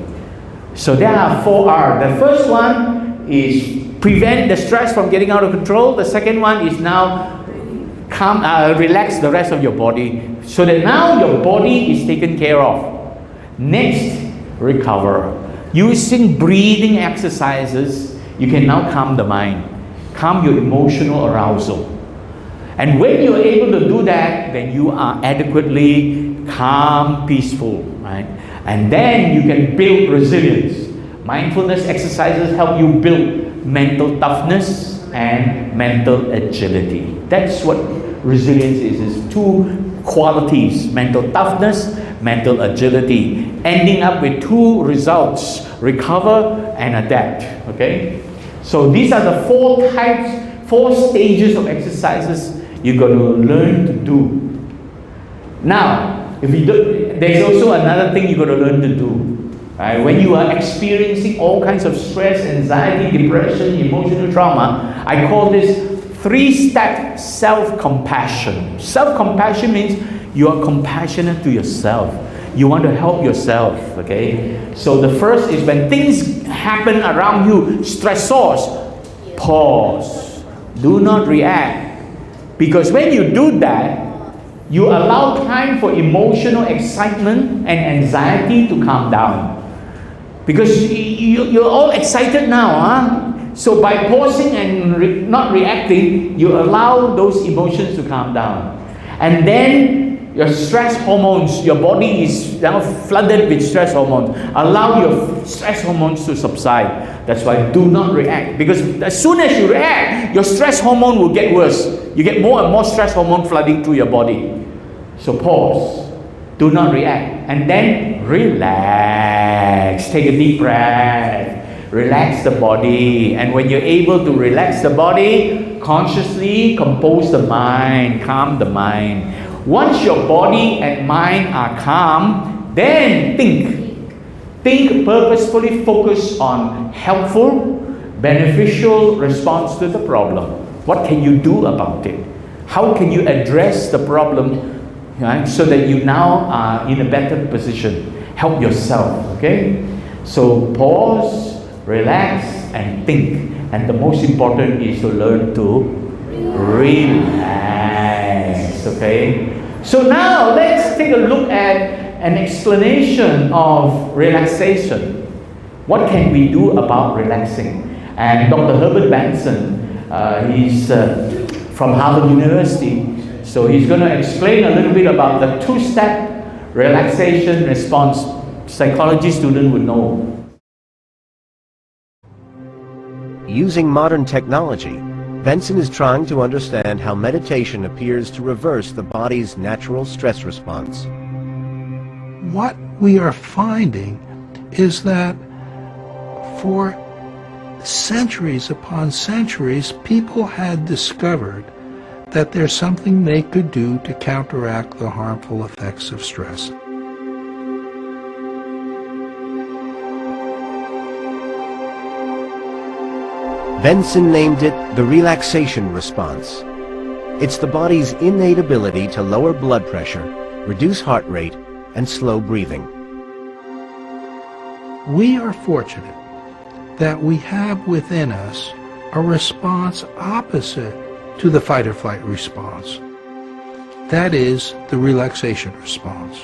So there are 4 R. The first one is prevent the stress from getting out of control. The second one is now relax the rest of your body so that now your body is taken care of. Next, recover. Using breathing exercises, you can now calm the mind, calm your emotional arousal. And when you're able to do that, then you are adequately calm, peaceful, right? And then you can build resilience. Mindfulness exercises help you build mental toughness and mental agility. That's what resilience is two qualities, mental toughness, mental agility, ending up with two results, recover and adapt, okay? So these are the four stages of exercises you're going to learn to do. Now, there's also another thing you're going to learn to do. Right? When you are experiencing all kinds of stress, anxiety, depression, emotional trauma, I call this 3-step self-compassion. Self-compassion means you are compassionate to yourself. You want to help yourself, okay? So the first is when things happen around you, stressors, pause. Do not react. Because when you do that, you allow time for emotional excitement and anxiety to calm down. Because you're all excited now, huh? So by pausing and not reacting, you allow those emotions to calm down. And then your stress hormones, your body is now flooded with stress hormones. Allow your stress hormones to subside. That's why do not react. Because as soon as you react, your stress hormone will get worse. You get more and more stress hormone flooding through your body. So pause. Do not react. And then relax. Take a deep breath. Relax the body. And when you're able to relax the body, consciously compose the mind, calm the mind. Once your body and mind are calm, then think. Think purposefully, focus on helpful, beneficial response to the problem. What can you do about it? How can you address the problem, right, so that you now are in a better position? Help yourself, okay? So pause, relax, and think. And the most important is to learn to relax, okay? So now let's take a look at an explanation of relaxation. What can we do about relaxing? And Dr. Herbert Benson, he's from Harvard University, so he's going to explain a little bit about the 2-step relaxation response. Psychology student would know. Using modern technology, Benson is trying to understand how meditation appears to reverse the body's natural stress response. What we are finding is that for centuries upon centuries, people had discovered that there's something they could do to counteract the harmful effects of stress. Benson named it the relaxation response. It's the body's innate ability to lower blood pressure, reduce heart rate, and slow breathing. We are fortunate that we have within us a response opposite to the fight or flight response. That is the relaxation response.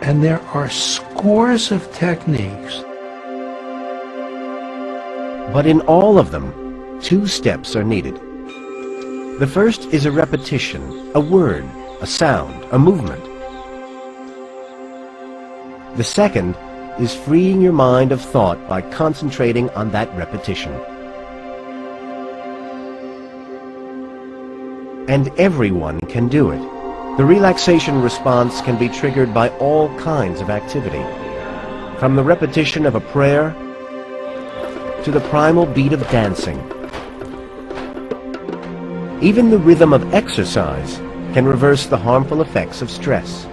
And there are scores of techniques. But in all of them, 2 steps are needed. The first is a repetition, a word, a sound, a movement. The second is freeing your mind of thought by concentrating on that repetition. And everyone can do it. The relaxation response can be triggered by all kinds of activity, from the repetition of a prayer to the primal beat of dancing. Even the rhythm of exercise can reverse the harmful effects of stress.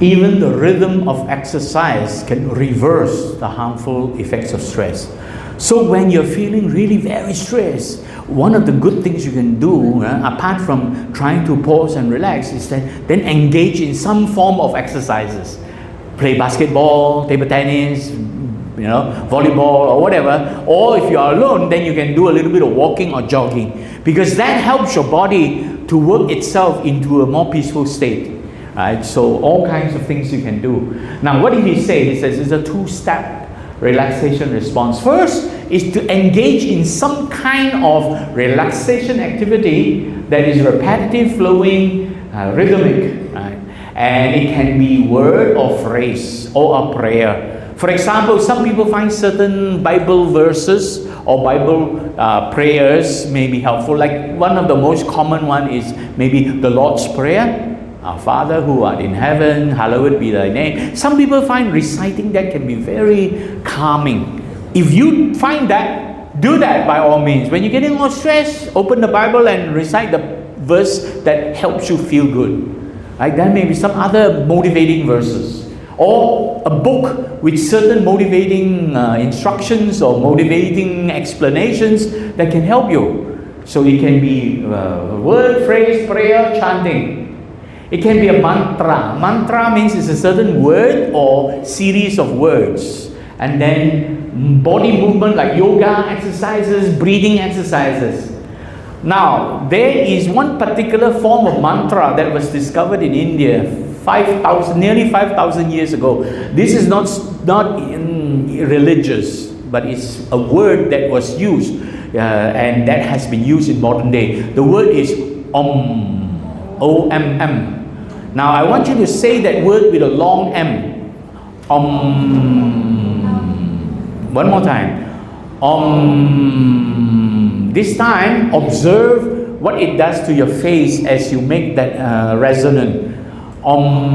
Even the rhythm of exercise can reverse the harmful effects of stress. So when you're feeling really very stressed, one of the good things you can do, apart from trying to pause and relax, is that then engage in some form of exercises. Play basketball, table tennis, volleyball or whatever. Or if you are alone, then you can do a little bit of walking or jogging, because that helps your body to work itself into a more peaceful state. Right? So all kinds of things you can do. Now what did he say? He says it's a 2-step relaxation response. First is to engage in some kind of relaxation activity that is repetitive, flowing, rhythmic. Right? And it can be word or phrase or a prayer. For example, some people find certain Bible verses or Bible prayers may be helpful. Like one of the most common one is maybe the Lord's Prayer. Our Father who art in heaven, hallowed be thy name. Some people find reciting that can be very calming. If you find that, do that by all means. When you're getting more stressed, open the Bible and recite the verse that helps you feel good. Right? There may be some other motivating verses. Or a book with certain motivating instructions or motivating explanations that can help you. So it can be word, phrase, prayer, chanting. It can be a mantra. Mantra means it's a certain word or series of words. And then body movement like yoga exercises, breathing exercises. Now, there is one particular form of mantra that was discovered in India nearly 5,000 years ago. This is not religious, but it's a word that was used and that has been used in modern day. The word is Om, O-M-M. Now I want you to say that word with a long M. Om. One more time. Om. This time, observe what it does to your face as you make that resonant. Om.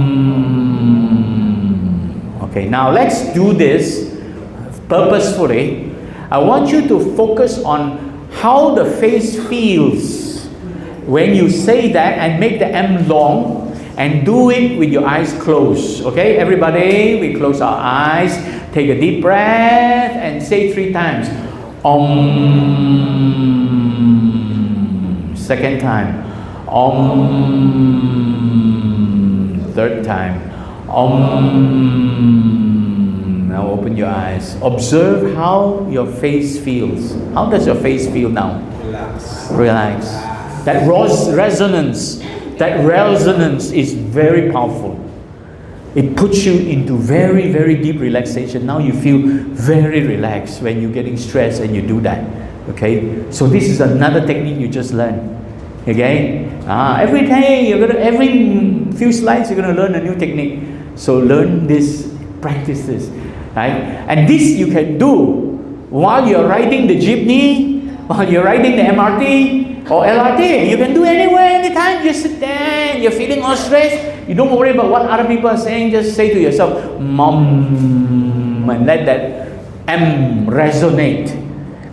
Okay, now let's do this purposefully. I want you to focus on how the face feels when you say that and make the M long. And do it with your eyes closed. Okay, everybody, we close our eyes, take a deep breath, and say 3 times. Om. Second time. Om. Third time. Om. Now open your eyes. Observe how your face feels. How does your face feel now? Relax. That resonance. That resonance is very powerful. It puts you into very, very deep relaxation. Now you feel very relaxed when you're getting stressed and you do that. Okay? So this is another technique you just learned. Okay? Every day, every few slides, you're going to learn a new technique. So learn this, practice this. Right? And this you can do while you're riding the jeepney, while you're riding the MRT, or LRT. You can do anywhere, anytime. You sit there, you're feeling all stressed. You don't worry about what other people are saying. Just say to yourself, Mom, and let that M resonate.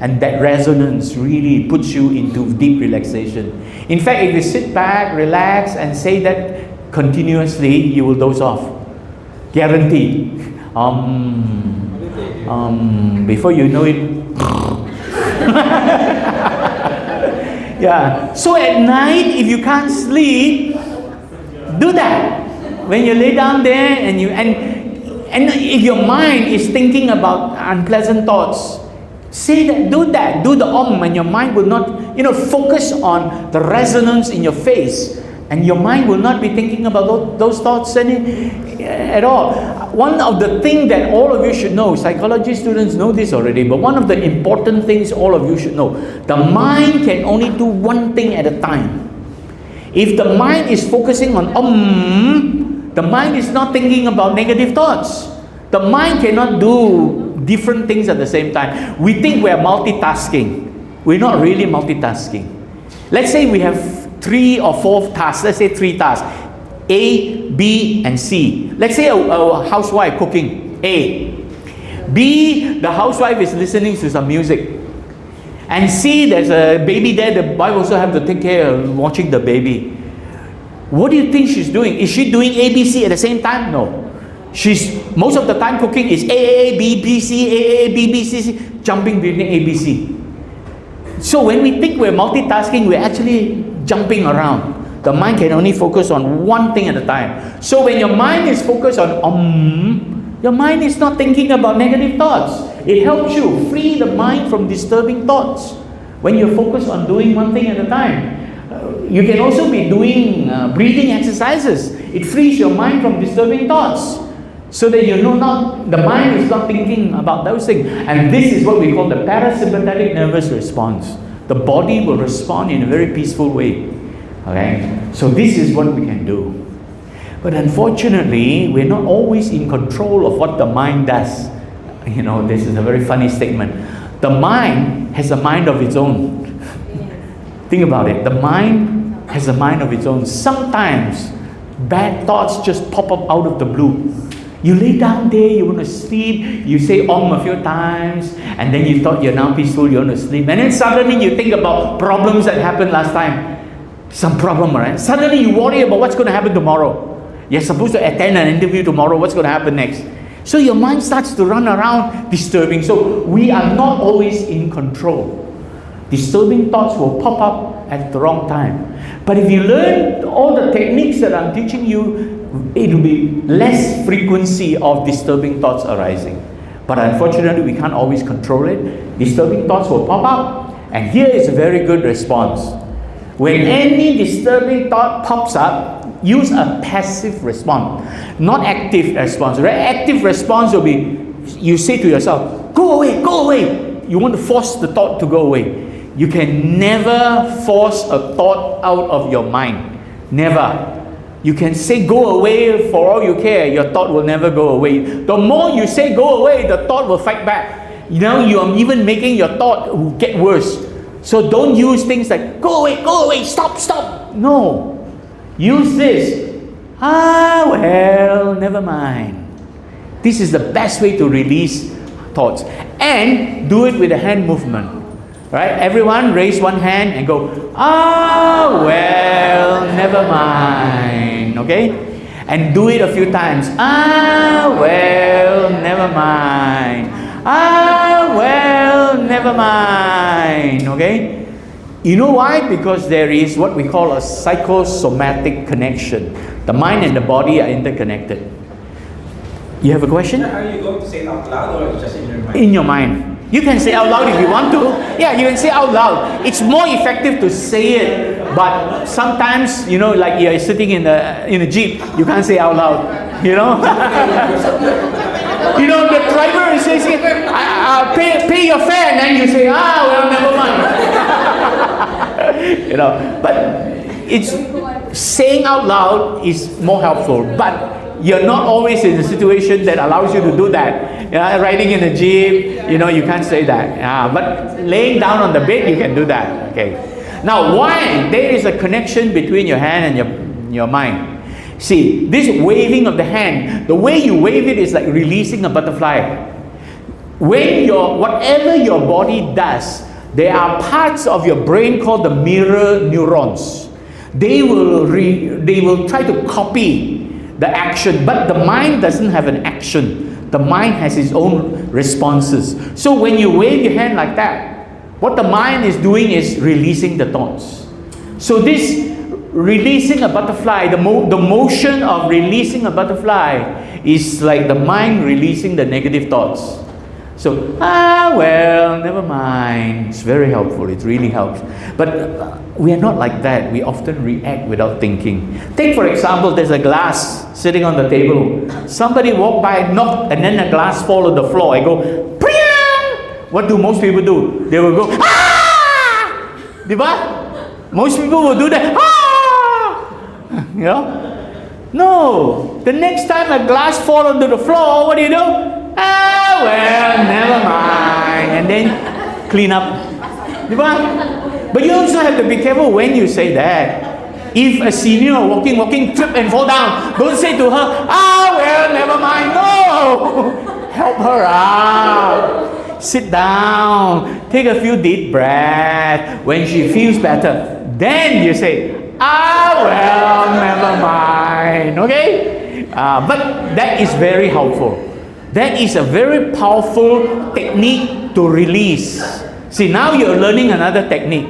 And that resonance really puts you into deep relaxation. In fact, if you sit back, relax, and say that continuously, you will doze off. Guaranteed. Before you know it, yeah. So at night, if you can't sleep, do that. When you lay down there and if your mind is thinking about unpleasant thoughts, say that, do the Om, and your mind will not, focus on the resonance in your face, and your mind will not be thinking about those thoughts at all. One of the things that all of you should know, psychology students know this already, but one of the important things all of you should know, the mind can only do one thing at a time. If the mind is focusing on Om, the mind is not thinking about negative thoughts. The mind cannot do different things at the same time. We think we are multitasking. We're not really multitasking. Let's say we have 3 or 4 tasks. Let's say 3 tasks. A, B, and C. Let's say a housewife cooking. A. B, the housewife is listening to some music. And C, there's a baby there. The wife also have to take care of watching the baby. What do you think she's doing? Is she doing A, B, C at the same time? No. She's, most of the time cooking is A, B, B, C, A, B, B, C, jumping between A, B, C. So when we think we're multitasking, we're actually jumping around. The mind can only focus on one thing at a time. So when your mind is focused on your mind is not thinking about negative thoughts. It helps you free the mind from disturbing thoughts when you're focused on doing one thing at a time. You can also be doing breathing exercises. It frees your mind from disturbing thoughts, so that the mind is not thinking about those things. And this is what we call the parasympathetic nervous response. The body will respond in a very peaceful way. Okay? So this is what we can do. But unfortunately, we're not always in control of what the mind does. You know, this is a very funny statement. The mind has a mind of its own. Think about it. The mind has a mind of its own. Sometimes bad thoughts just pop up out of the blue. You lay down there, you want to sleep, you say Om a few times, and then you thought you're now peaceful, you want to sleep, and then suddenly you think about problems that happened last time. Some problem, right? Suddenly you worry about what's going to happen tomorrow. You're supposed to attend an interview tomorrow, what's going to happen next? So your mind starts to run around disturbing. So we are not always in control. Disturbing thoughts will pop up at the wrong time. But if you learn all the techniques that I'm teaching you, it will be less frequency of disturbing thoughts arising. But unfortunately, we can't always control it. Disturbing thoughts will pop up. And here is a very good response. When any disturbing thought pops up, use a passive response, not active response. Right? Active response will be, you say to yourself, go away, go away. You want to force the thought to go away. You can never force a thought out of your mind. Never. You can say go away for all you care. Your thought will never go away. The more you say go away, the thought will fight back. You know, you are even making your thought get worse. So don't use things like go away, stop, stop. No. Use this. Well, never mind. This is the best way to release thoughts. And do it with a hand movement. Right? Everyone raise one hand and go, well, never mind. Okay? And do it a few times. Well, never mind. Well, never mind. Okay? You know why? Because there is what we call a psychosomatic connection. The mind and the body are interconnected. You have a question? Are you going to say it out loud or just in your mind? In your mind. You can say out loud if you want to. Yeah, you can say out loud. It's more effective to say it. But sometimes, you know, like you're sitting in a jeep, you can't say out loud. You know? You know, the driver is saying, pay your fare, and then you say, well, never mind. You know, but it's saying out loud is more helpful. But you're not always in a situation that allows you to do that. Riding in a jeep, you know, you can't say that. But laying down on the bed, you can do that. Okay. Now, why? There is a connection between your hand and your mind. See, this waving of the hand, the way you wave it is like releasing a butterfly. When whatever your body does, there are parts of your brain called the mirror neurons. They will try to copy the action, but the mind doesn't have an action. The mind has its own responses. So when you wave your hand like that, what the mind is doing is releasing the thoughts. So this releasing a butterfly, the motion of releasing a butterfly is like the mind releasing the negative thoughts. So, well, never mind. It's very helpful. It really helps. But we are not like that. We often react without thinking. Take, for example, there's a glass sitting on the table. Somebody walk by, knock, and then the glass fall on the floor. I go, Priyan! What do most people do? They will go, Diba? Most people will do that, You know? No. The next time a glass fall onto the floor, what do? Well, never mind. And then clean up. But you also have to be careful when you say that. If a senior walking, trip and fall down, don't say to her, well, never mind. No! Help her out. Sit down. Take a few deep breaths. When she feels better, then you say, well, never mind. Okay? But that is very helpful. That is a very powerful technique to release. See, now you're learning another technique.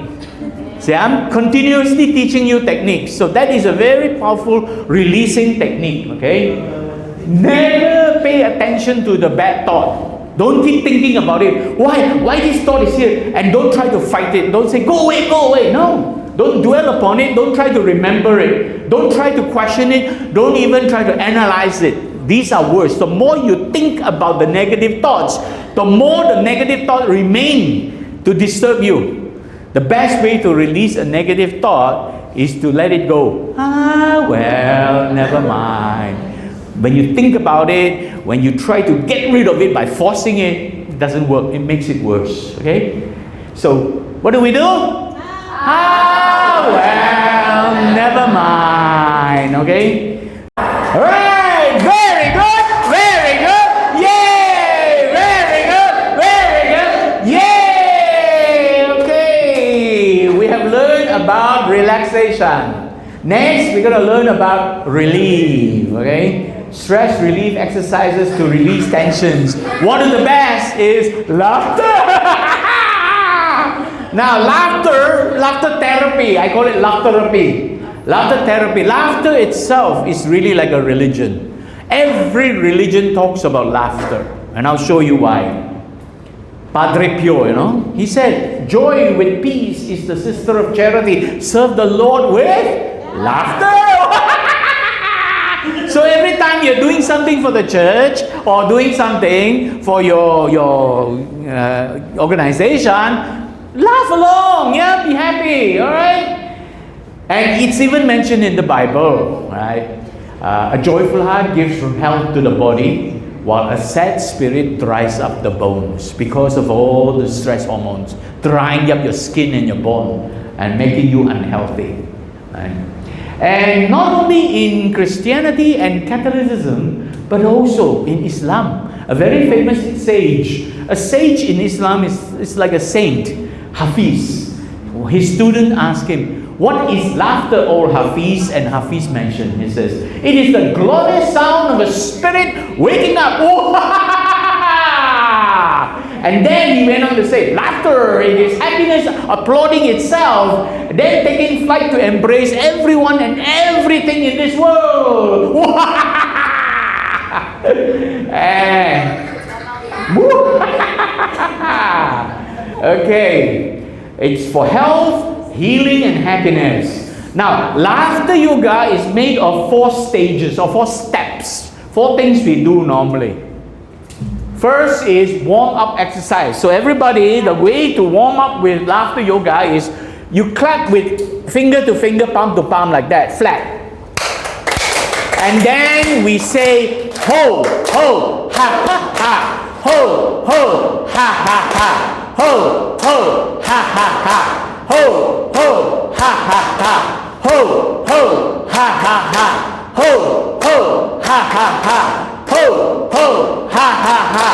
See, I'm continuously teaching you techniques. So that is a very powerful releasing technique, okay? Never pay attention to the bad thought. Don't keep thinking about it. Why this thought is here? And don't try to fight it. Don't say, go away. No. Don't dwell upon it. Don't try to remember it. Don't try to question it. Don't even try to analyze it. These are worse. The more you think about the negative thoughts, the more the negative thoughts remain to disturb you. The best way to release a negative thought is to let it go. Well, never mind. When you think about it, when you try to get rid of it by forcing it, it doesn't work. It makes it worse. Okay? So, what do we do? Well, never mind. Okay? Alright, very good, very good. Yay! Very good, very good. Yay! Okay, we have learned about relaxation. Next, we're going to learn about relief. Okay? Stress relief exercises to release tensions. One of the best is laughter. Now, laughter therapy, I call it laughter therapy. Laughter therapy. Laughter itself is really like a religion. Every religion talks about laughter, and I'll show you why. Padre Pio, you know, he said, joy with peace is the sister of charity. Serve the Lord with laughter. So every time you're doing something for the church or doing something for your organization, laugh along, yeah, be happy, all right? And it's even mentioned in the Bible, right? A joyful heart gives health to the body, while a sad spirit dries up the bones because of all the stress hormones, drying up your skin and your bone and making you unhealthy, right? And not only in Christianity and Catholicism, but also in Islam. A very famous sage. A sage in Islam is like a saint, Hafiz. His student asked him, what is laughter, O Hafiz? And Hafiz mentioned, he says, it is the glorious sound of a spirit waking up. And then he went on to say, laughter, it is happiness applauding itself, then taking flight to embrace everyone and everything in this world. Okay, it's for health, healing, and happiness. Now, laughter yoga is made of 4 stages or 4 steps, 4 things we do normally. First is warm-up exercise. So everybody, the way to warm up with laughter yoga is you clap with finger to finger, palm to palm like that, flat. And then we say ho, ho, ha, ha, ha. Ho, ho, ha, ha, ha. Ho, ho, ha, ha, ha. Ho, ho, ha, ha, ha. Ho, ho, ha, ha, ha. Ho, ho, ha, ha, ha. Ho, ho, ha, ha, ha.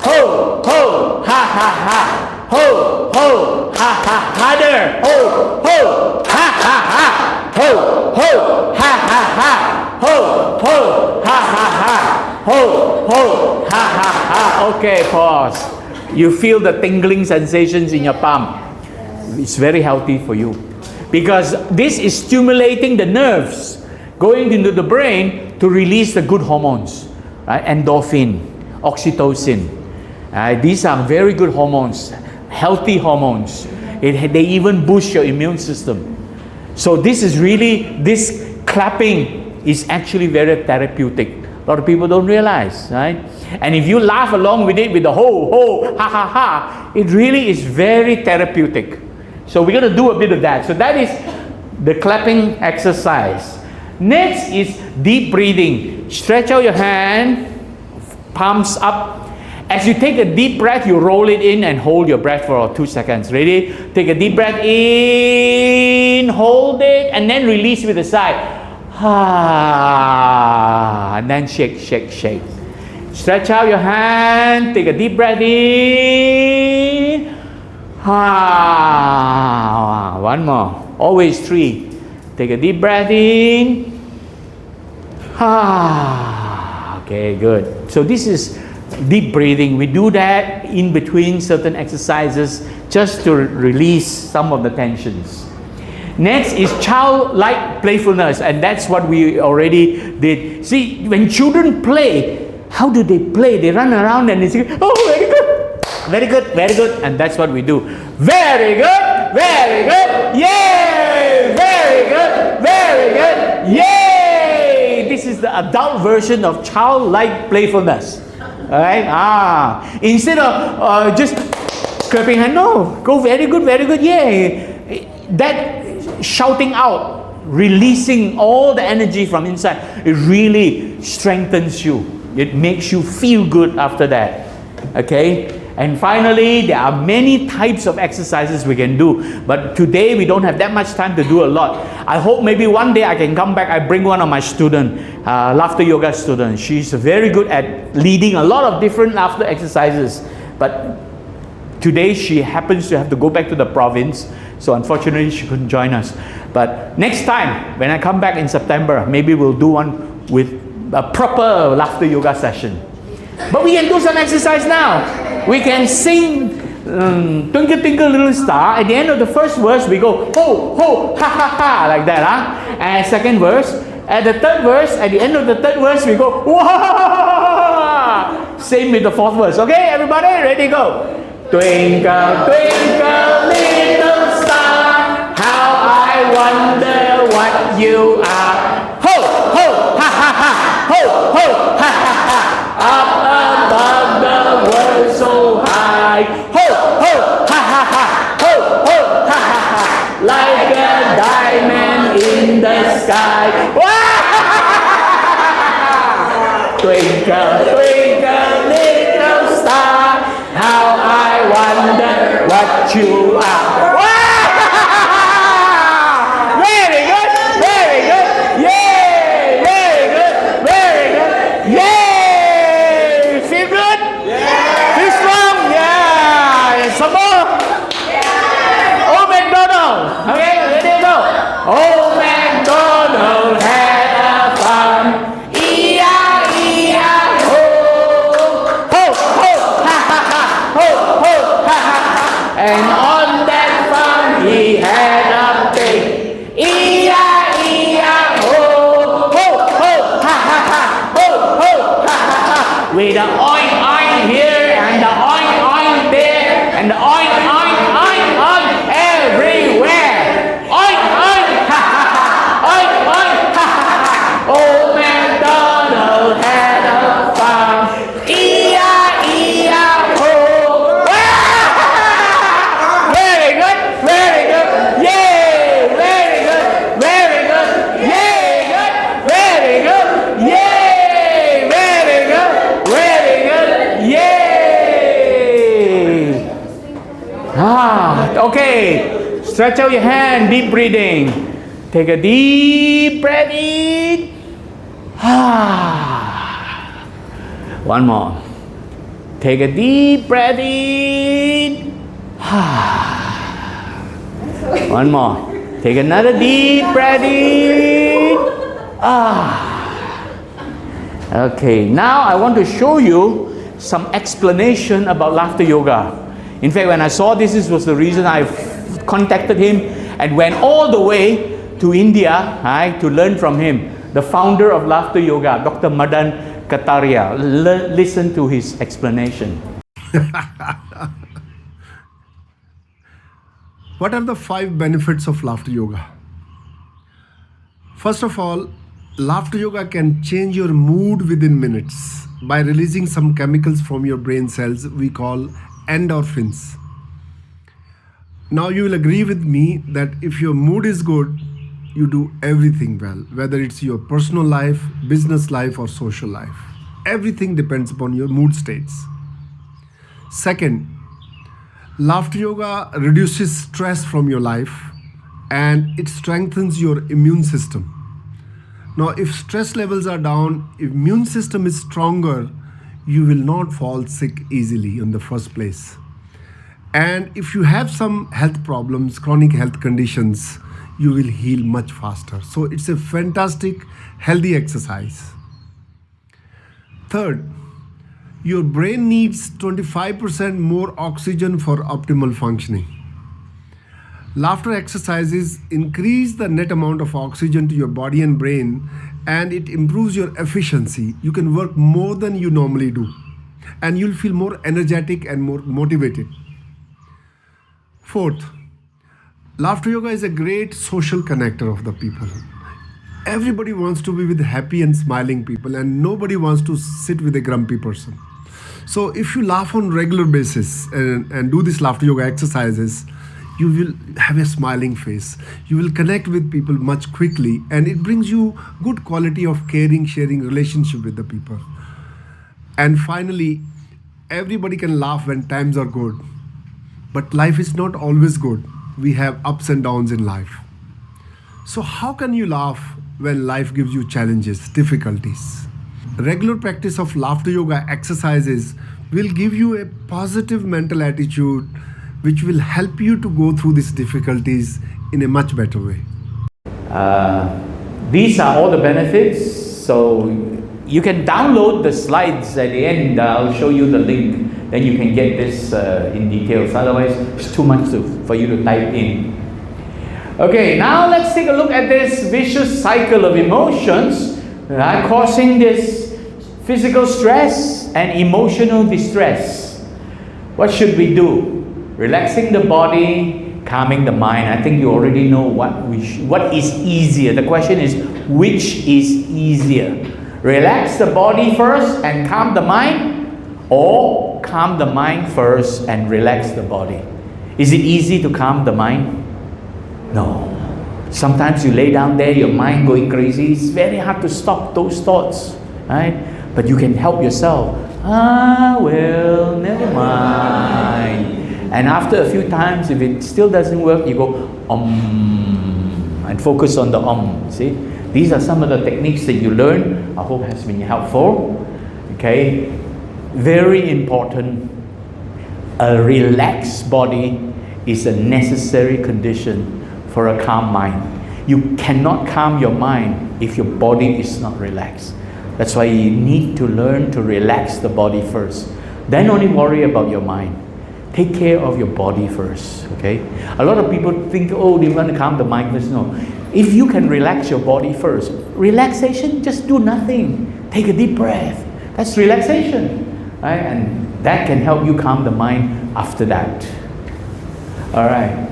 Ho, ho, ha, ha, ha. Ho, ho, ha, ha, harder. Ho, ho, ha, ha, ha. Ho, ho, ha, ha, ha. Ho, ho, ha, ha, ha. Ho, ho, ha, ha, ha. Okay, pause. You feel the tingling sensations in your palm. It's very healthy for you. Because this is stimulating the nerves going into the brain to release the good hormones. Right? Endorphin, oxytocin. These are very good hormones, healthy hormones. They even boost your immune system. So this clapping is actually very therapeutic. A lot of people don't realize, right? And if you laugh along with it with the ho, ho, ha, ha, ha, it really is very therapeutic. So we're going to do a bit of that. So that is the clapping exercise. Next is deep breathing. Stretch out your hand, palms up. As you take a deep breath, you roll it in and hold your breath for 2 seconds. Ready? Take a deep breath in, hold it, and then release with a sigh. And then shake, shake, shake. Stretch out your hand, take a deep breath in. One more. Always 3. Take a deep breath in. Okay, good. So this is deep breathing. We do that in between certain exercises just to release some of the tensions. Next is childlike playfulness, and that's what we already did. See, when children play, how do they play? They run around and they say, oh, very good, very good, very good, and that's what we do. Very good, very good, yay! Very good, very good, yay! This is the adult version of childlike playfulness. All right? Instead of just clapping hand, no, go very good, yay! That shouting out releasing all the energy from inside. It really strengthens you. It makes you feel good after that. Okay? And finally, there are many types of exercises we can do. But today, we don't have that much time to do a lot. I hope maybe one day I can come back. I bring one of my students, laughter yoga student. She's very good at leading a lot of different laughter exercises. But today, she happens to have to go back to the province. So unfortunately, she couldn't join us. But next time, when I come back in September, maybe we'll do one with a proper laughter yoga session. But we can do some exercise now. We can sing Twinkle Twinkle Little Star. At the end of the first verse, we go ho, ho, ha, ha, ha, like that. And second verse. At the third verse, at the end of the third verse, we go wah. Same with the fourth verse. Okay, everybody, ready, go. Twinkle, twinkle, little star, how I wonder what you are. Ho, ho, ha, ha, ha, ho, ho, ha, ha, ha. Up above the world so high. Ho, ho, ha, ha, ha, ho, ho, ha, ha, ha. Like a diamond in the sky. Twinkle, twinkle, little star, how I wonder what you are. Very good, very good. Yay, very good, very good. Yay! Feel good? Yeah. Feel strong? Yeah. Some more? Yeah. Oh, McDonald. Okay, ready to go. Oh, McDonald had a farm. E-I-E-I-O. Ho, ho, ha, ha, ha. Ho, ho, ha, ha, ha. And on that farm he had a pig. E-I-E-I-O. Ho, ho, ha, ha, ha. Ho, ho, ha, ha, ha. With the oink, oink here and the oink, oink there and the oink, oink, oink, oink everywhere. Oink, oink, ha, ha, ha. Oink, oink, ha, ha, ha. Old MacDonald had a farm. E-I-E-I-O. Very good, very good. Yay, very good, very good. Yay, good, very good. Yay, very good, very good. Yay. Okay. Stretch out your hand, deep breathing. Take a deep breath in. One more. Take a deep breath in. One more. Take another deep breath in. Okay, now I want to show you some explanation about laughter yoga. In fact, when I saw this was the reason I contacted him and went all the way to India to learn from him. The founder of laughter yoga, Dr. Madan Kataria. Listen to his explanation. What are the 5 benefits of laughter yoga? First of all, laughter yoga can change your mood within minutes by releasing some chemicals from your brain cells we call endorphins. Now you will agree with me that if your mood is good, you do everything well, whether it's your personal life, business life, or social life. Everything depends upon your mood states. Second, laughter yoga reduces stress from your life and it strengthens your immune system. Now, if stress levels are down, if immune system is stronger, you will not fall sick easily in the first place. And if you have some health problems, chronic health conditions, you will heal much faster. So it's a fantastic, healthy exercise. Third, your brain needs 25% more oxygen for optimal functioning. Laughter exercises increase the net amount of oxygen to your body and brain, and it improves your efficiency. You can work more than you normally do, and you'll feel more energetic and more motivated. Fourth, laughter yoga is a great social connector of the people. Everybody wants to be with happy and smiling people, and nobody wants to sit with a grumpy person. So if you laugh on regular basis and do these laughter yoga exercises, you will have a smiling face. You will connect with people much quickly, and it brings you good quality of caring, sharing relationship with the people. And finally, everybody can laugh when times are good, but life is not always good. We have ups and downs in life. So how can you laugh when life gives you challenges, difficulties? Regular practice of laughter yoga exercises will give you a positive mental attitude, which will help you to go through these difficulties in a much better way. These are all the benefits. So you can download the slides at the end. I'll show you the link. Then you can get this in details. Otherwise, it's too much for you to type in. Okay, now let's take a look at this vicious cycle of emotions causing this physical stress and emotional distress. What should we do? Relaxing the body, calming the mind. I think you already know what is easier. The question is, which is easier? Relax the body first and calm the mind, or calm the mind first and relax the body? Is it easy to calm the mind? No. Sometimes you lay down there, your mind going crazy. It's very hard to stop those thoughts, right? But you can help yourself. Well, never mind. And after a few times, if it still doesn't work, you go and focus on the see? These are some of the techniques that you learn. I hope has been helpful. Okay? Very important. A relaxed body is a necessary condition for a calm mind. You cannot calm your mind if your body is not relaxed. That's why you need to learn to relax the body first. Then only worry about your mind. Take care of your body first, okay? A lot of people think, oh, they want to calm the mind first. No. If you can relax your body first, relaxation, just do nothing. Take a deep breath. That's relaxation, right? And that can help you calm the mind after that. All right.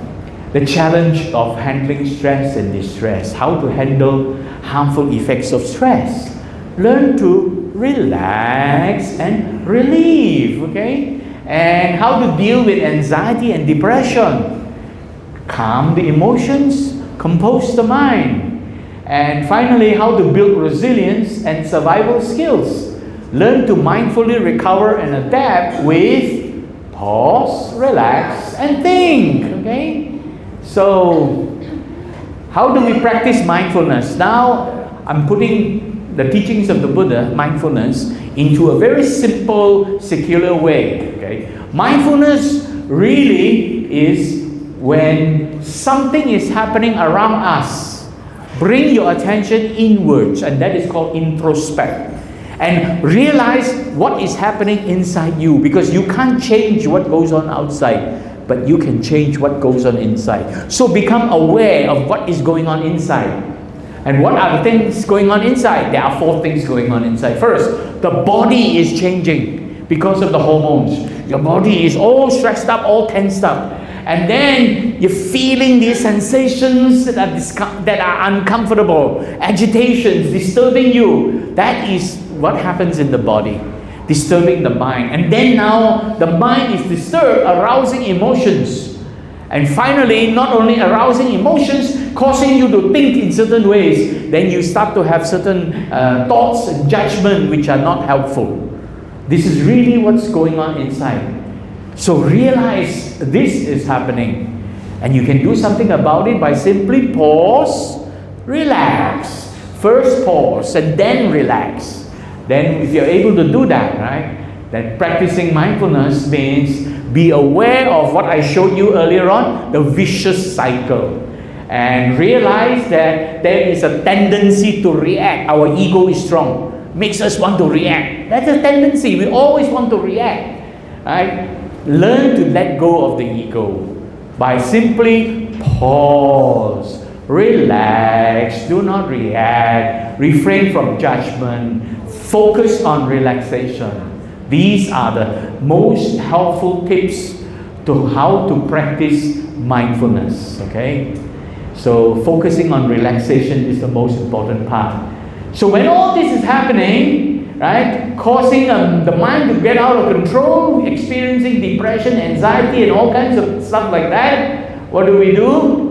The challenge of handling stress and distress. How to handle harmful effects of stress. Learn to relax and relieve, okay? And how to deal with anxiety and depression. Calm the emotions, compose the mind. And finally, how to build resilience and survival skills. Learn to mindfully recover and adapt with pause, relax, and think, okay? So, how do we practice mindfulness? Now, I'm putting the teachings of the Buddha, mindfulness, into a very simple, secular way. Okay? Mindfulness really is when something is happening around us. Bring your attention inwards, and that is called introspect. And realize what is happening inside you, because you can't change what goes on outside, but you can change what goes on inside. So become aware of what is going on inside. And what are the things going on inside? There are 4 things going on inside. First, the body is changing because of the hormones. Your body is all stressed up, all tensed up. And then you're feeling these sensations that are uncomfortable, agitations, disturbing you. That is what happens in the body, disturbing the mind. And then now the mind is disturbed, arousing emotions. And finally, not only arousing emotions, causing you to think in certain ways, then you start to have certain thoughts and judgment which are not helpful. This is really what's going on inside. So realize this is happening. And you can do something about it by simply pause, relax. First pause and then relax. Then if you're able to do that, right, then practicing mindfulness means be aware of what I showed you earlier on, the vicious cycle. And realize that there is a tendency to react. Our ego is strong. Makes us want to react. That's a tendency. We always want to react. Right? Learn to let go of the ego by simply pause, relax, do not react, refrain from judgment, focus on relaxation. These are the most helpful tips to how to practice mindfulness, okay? So focusing on relaxation is the most important part. So when all this is happening, right, causing the mind to get out of control, experiencing depression, anxiety, and all kinds of stuff like that, What do?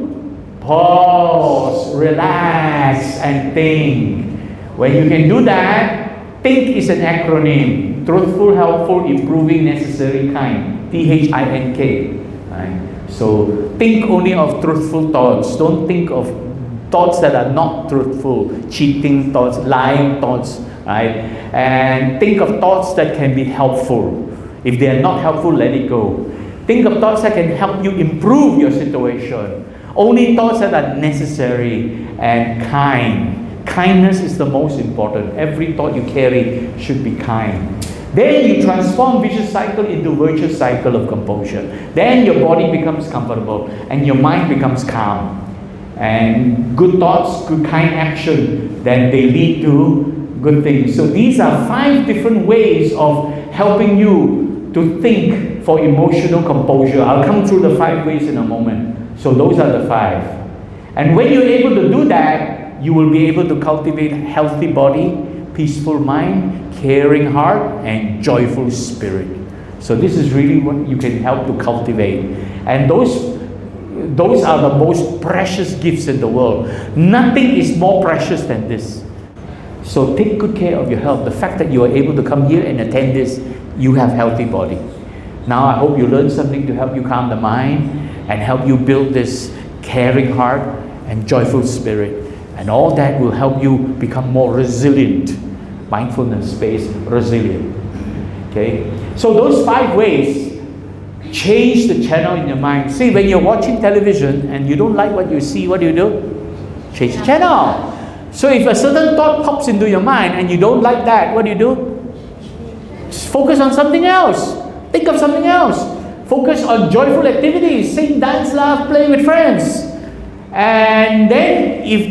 Pause, relax, and think. When you can do that, think is an acronym. Truthful, helpful, improving, necessary, kind. THINK. Right? So think only of truthful thoughts. Don't think of thoughts that are not truthful, cheating thoughts, lying thoughts, right? And think of thoughts that can be helpful. If they are not helpful, let it go. Think of thoughts that can help you improve your situation. Only thoughts that are necessary and kind. Kindness is the most important. Every thought you carry should be kind. Then you transform vicious cycle into virtuous cycle of composure. Then your body becomes comfortable and your mind becomes calm. And good thoughts, good kind action, then they lead to good things. So these are 5 different ways of helping you to think for emotional composure. I'll come through the 5 ways in a moment. So those are the 5. And when you're able to do that, you will be able to cultivate a healthy body, peaceful mind, caring heart, and joyful spirit. So this is really what you can help to cultivate. And those are the most precious gifts in the world. Nothing is more precious than this. So take good care of your health. The fact that you are able to come here and attend this, you have healthy body. Now I hope you learned something to help you calm the mind and help you build this caring heart and joyful spirit. And all that will help you become more resilient, mindfulness-based resilient. Okay? So those 5 ways, change the channel in your mind. See, when you're watching television and you don't like what you see, what do? Change the channel. So if a certain thought pops into your mind and you don't like that, what do? Just focus on something else. Think of something else. Focus on joyful activities. Sing, dance, laugh, play with friends. And then if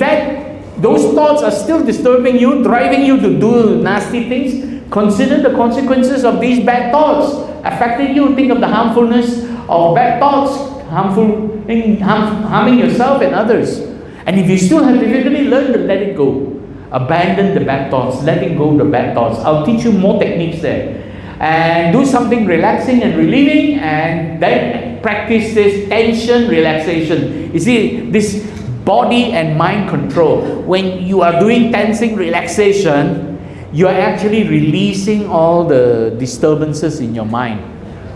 those thoughts are still disturbing you, driving you to do nasty things, consider the consequences of these bad thoughts affecting you. Think of the harmfulness of bad thoughts, harming yourself and others. And if you still have difficulty, learn to let it go. Abandon the bad thoughts, letting go of the bad thoughts. I'll teach you more techniques there. And do something relaxing and relieving, and then practice this tension relaxation. You see, this body and mind control. When you are doing tensing relaxation, you are actually releasing all the disturbances in your mind,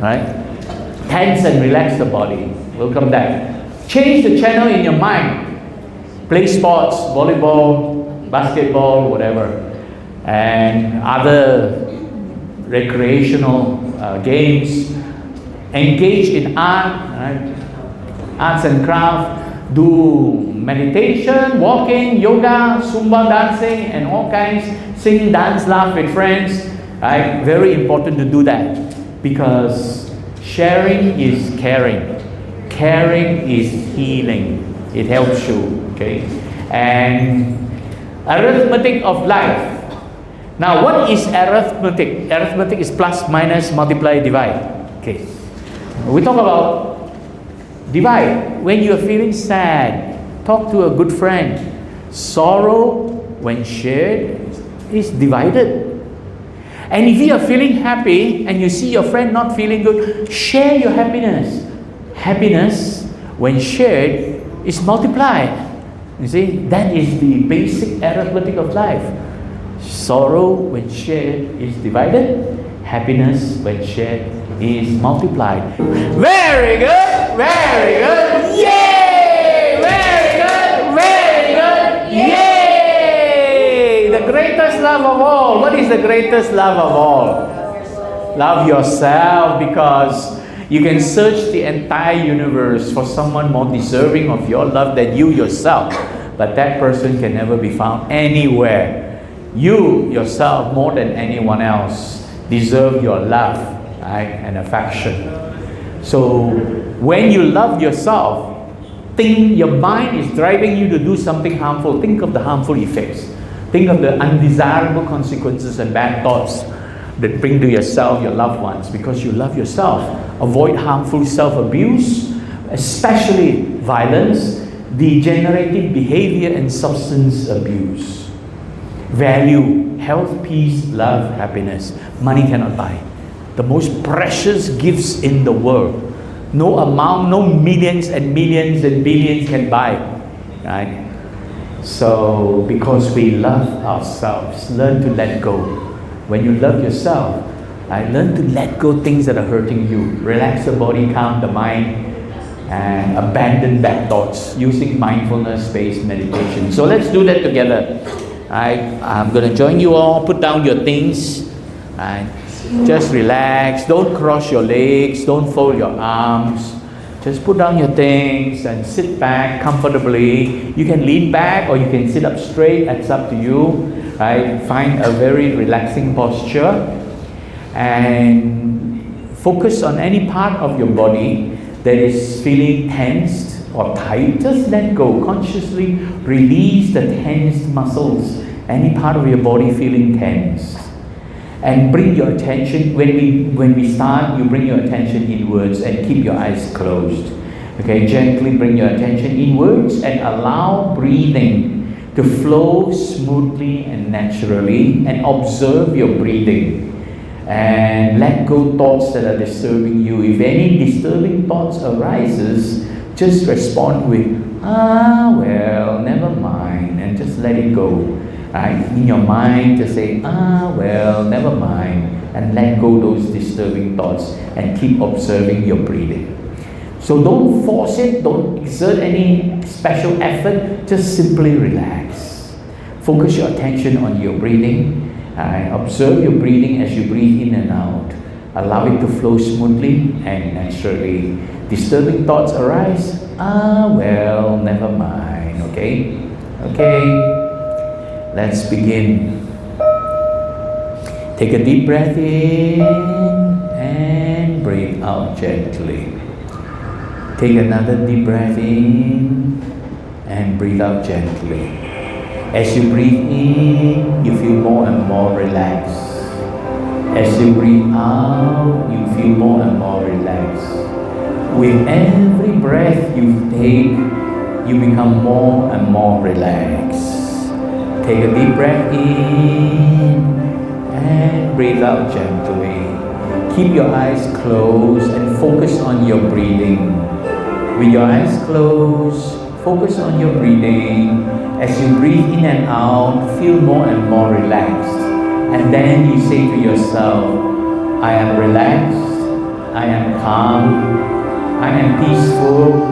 right? Tense and relax the body. We'll come back. Change the channel in your mind. Play sports, volleyball, basketball, whatever, and other recreational games. Engage in art, right? Arts and craft. Do meditation, walking, yoga, Zumba dancing, and all kinds. Sing, dance, laugh with friends. Right? Very important to do that, because sharing is caring. Caring is healing. It helps you. Okay? And arithmetic of life. Now, what is arithmetic? Arithmetic is plus, minus, multiply, divide. Okay. We talk about divide. When you're feeling sad, talk to a good friend. Sorrow, when shared, is divided. And if you are feeling happy and you see your friend not feeling good, share your happiness. Happiness, when shared, is multiplied. You see, that is the basic arithmetic of life. Sorrow, when shared, is divided. Happiness, when shared, is multiplied. Very good, very good. Yay! Very good, very good. Yay! The greatest love of all. What is the greatest love of all? Love yourself, because you can search the entire universe for someone more deserving of your love than you yourself, but that person can never be found anywhere. You yourself, more than anyone else, deserve your love, right, and affection. So when you love yourself, think your mind is driving you to do something harmful. Think of the harmful effects. Think of the undesirable consequences and bad thoughts that bring to yourself, your loved ones, because you love yourself. Avoid harmful self-abuse, especially violence, degenerative behavior, and substance abuse. Value health, peace, love, happiness. Money cannot buy. The most precious gifts in the world. No amount, no millions and millions and billions can buy, right? So, because we love ourselves, learn to let go. When you love yourself, learn to let go things that are hurting you. Relax the body, calm the mind, and abandon bad thoughts using mindfulness-based meditation. So let's do that together. I'm going to join you all. Put down your things. Just relax. Don't cross your legs. Don't fold your arms. Just put down your things and sit back comfortably. You can lean back or you can sit up straight. It's up to you. Find a very relaxing posture and focus on any part of your body that is feeling tensed or tight. Just let go. Consciously release the tensed muscles. Any part of your body feeling tense. And bring your attention, when we start, you bring your attention inwards and keep your eyes closed. Okay, gently bring your attention inwards and allow breathing to flow smoothly and naturally, and observe your breathing. And let go thoughts that are disturbing you. If any disturbing thoughts arises, just respond with, well, never mind, and just let it go. In your mind, just say, well, never mind, and let go those disturbing thoughts and keep observing your breathing. So don't force it, don't exert any special effort, just simply relax. Focus your attention on your breathing. Observe your breathing as you breathe in and out. Allow it to flow smoothly and naturally. Disturbing thoughts arise, well, never mind, okay? Okay. Let's begin. Take a deep breath in and breathe out gently. Take another deep breath in and breathe out gently. As you breathe in, you feel more and more relaxed. As you breathe out, you feel more and more relaxed. With every breath you take, you become more and more relaxed. Take a deep breath in and breathe out gently. Keep your eyes closed and focus on your breathing. With your eyes closed, focus on your breathing. As you breathe in and out, feel more and more relaxed. And then you say to yourself, I am relaxed, I am calm, I am peaceful,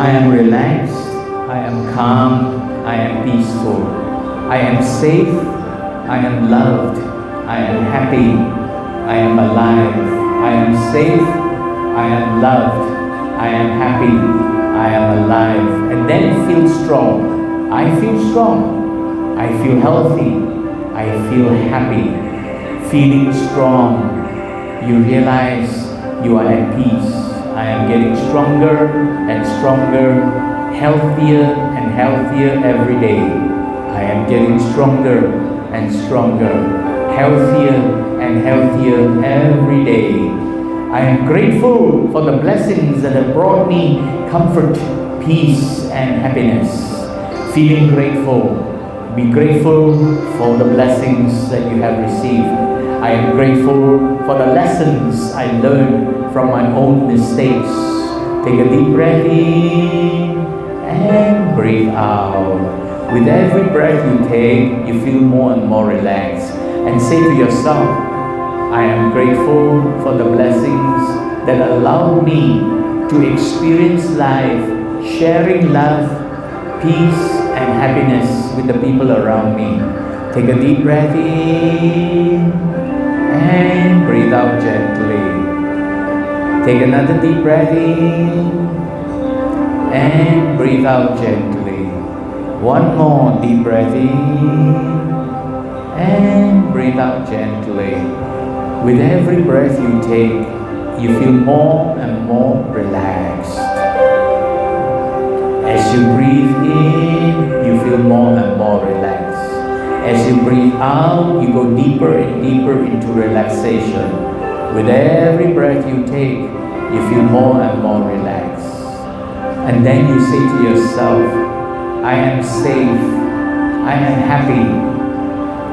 I am relaxed, I am calm, I am peaceful. I am safe. I am loved. I am happy. I am alive. I am safe. I am loved. I am happy. I am alive. And then feel strong. I feel strong. I feel healthy. I feel happy. Feeling strong, you realize you are at peace. I am getting stronger and stronger, healthier and healthier every day. I am getting stronger and stronger, healthier and healthier every day. I am grateful for the blessings that have brought me comfort, peace, and happiness. Feeling grateful. Be grateful for the blessings that you have received. I am grateful for the lessons I learned from my own mistakes. Take a deep breath in and breathe out. With every breath you take, you feel more and more relaxed. And say to yourself, I am grateful for the blessings that allow me to experience life, sharing love, peace, and happiness with the people around me. Take a deep breath in and breathe out gently. Take another deep breath in and breathe out gently. One more deep breath in and breathe out gently. With every breath you take, you feel more and more relaxed. As you breathe in, you feel more and more relaxed. As you breathe out, you go deeper and deeper into relaxation. With every breath you take, you feel more and more relaxed. And then you say to yourself, I am safe, I am happy,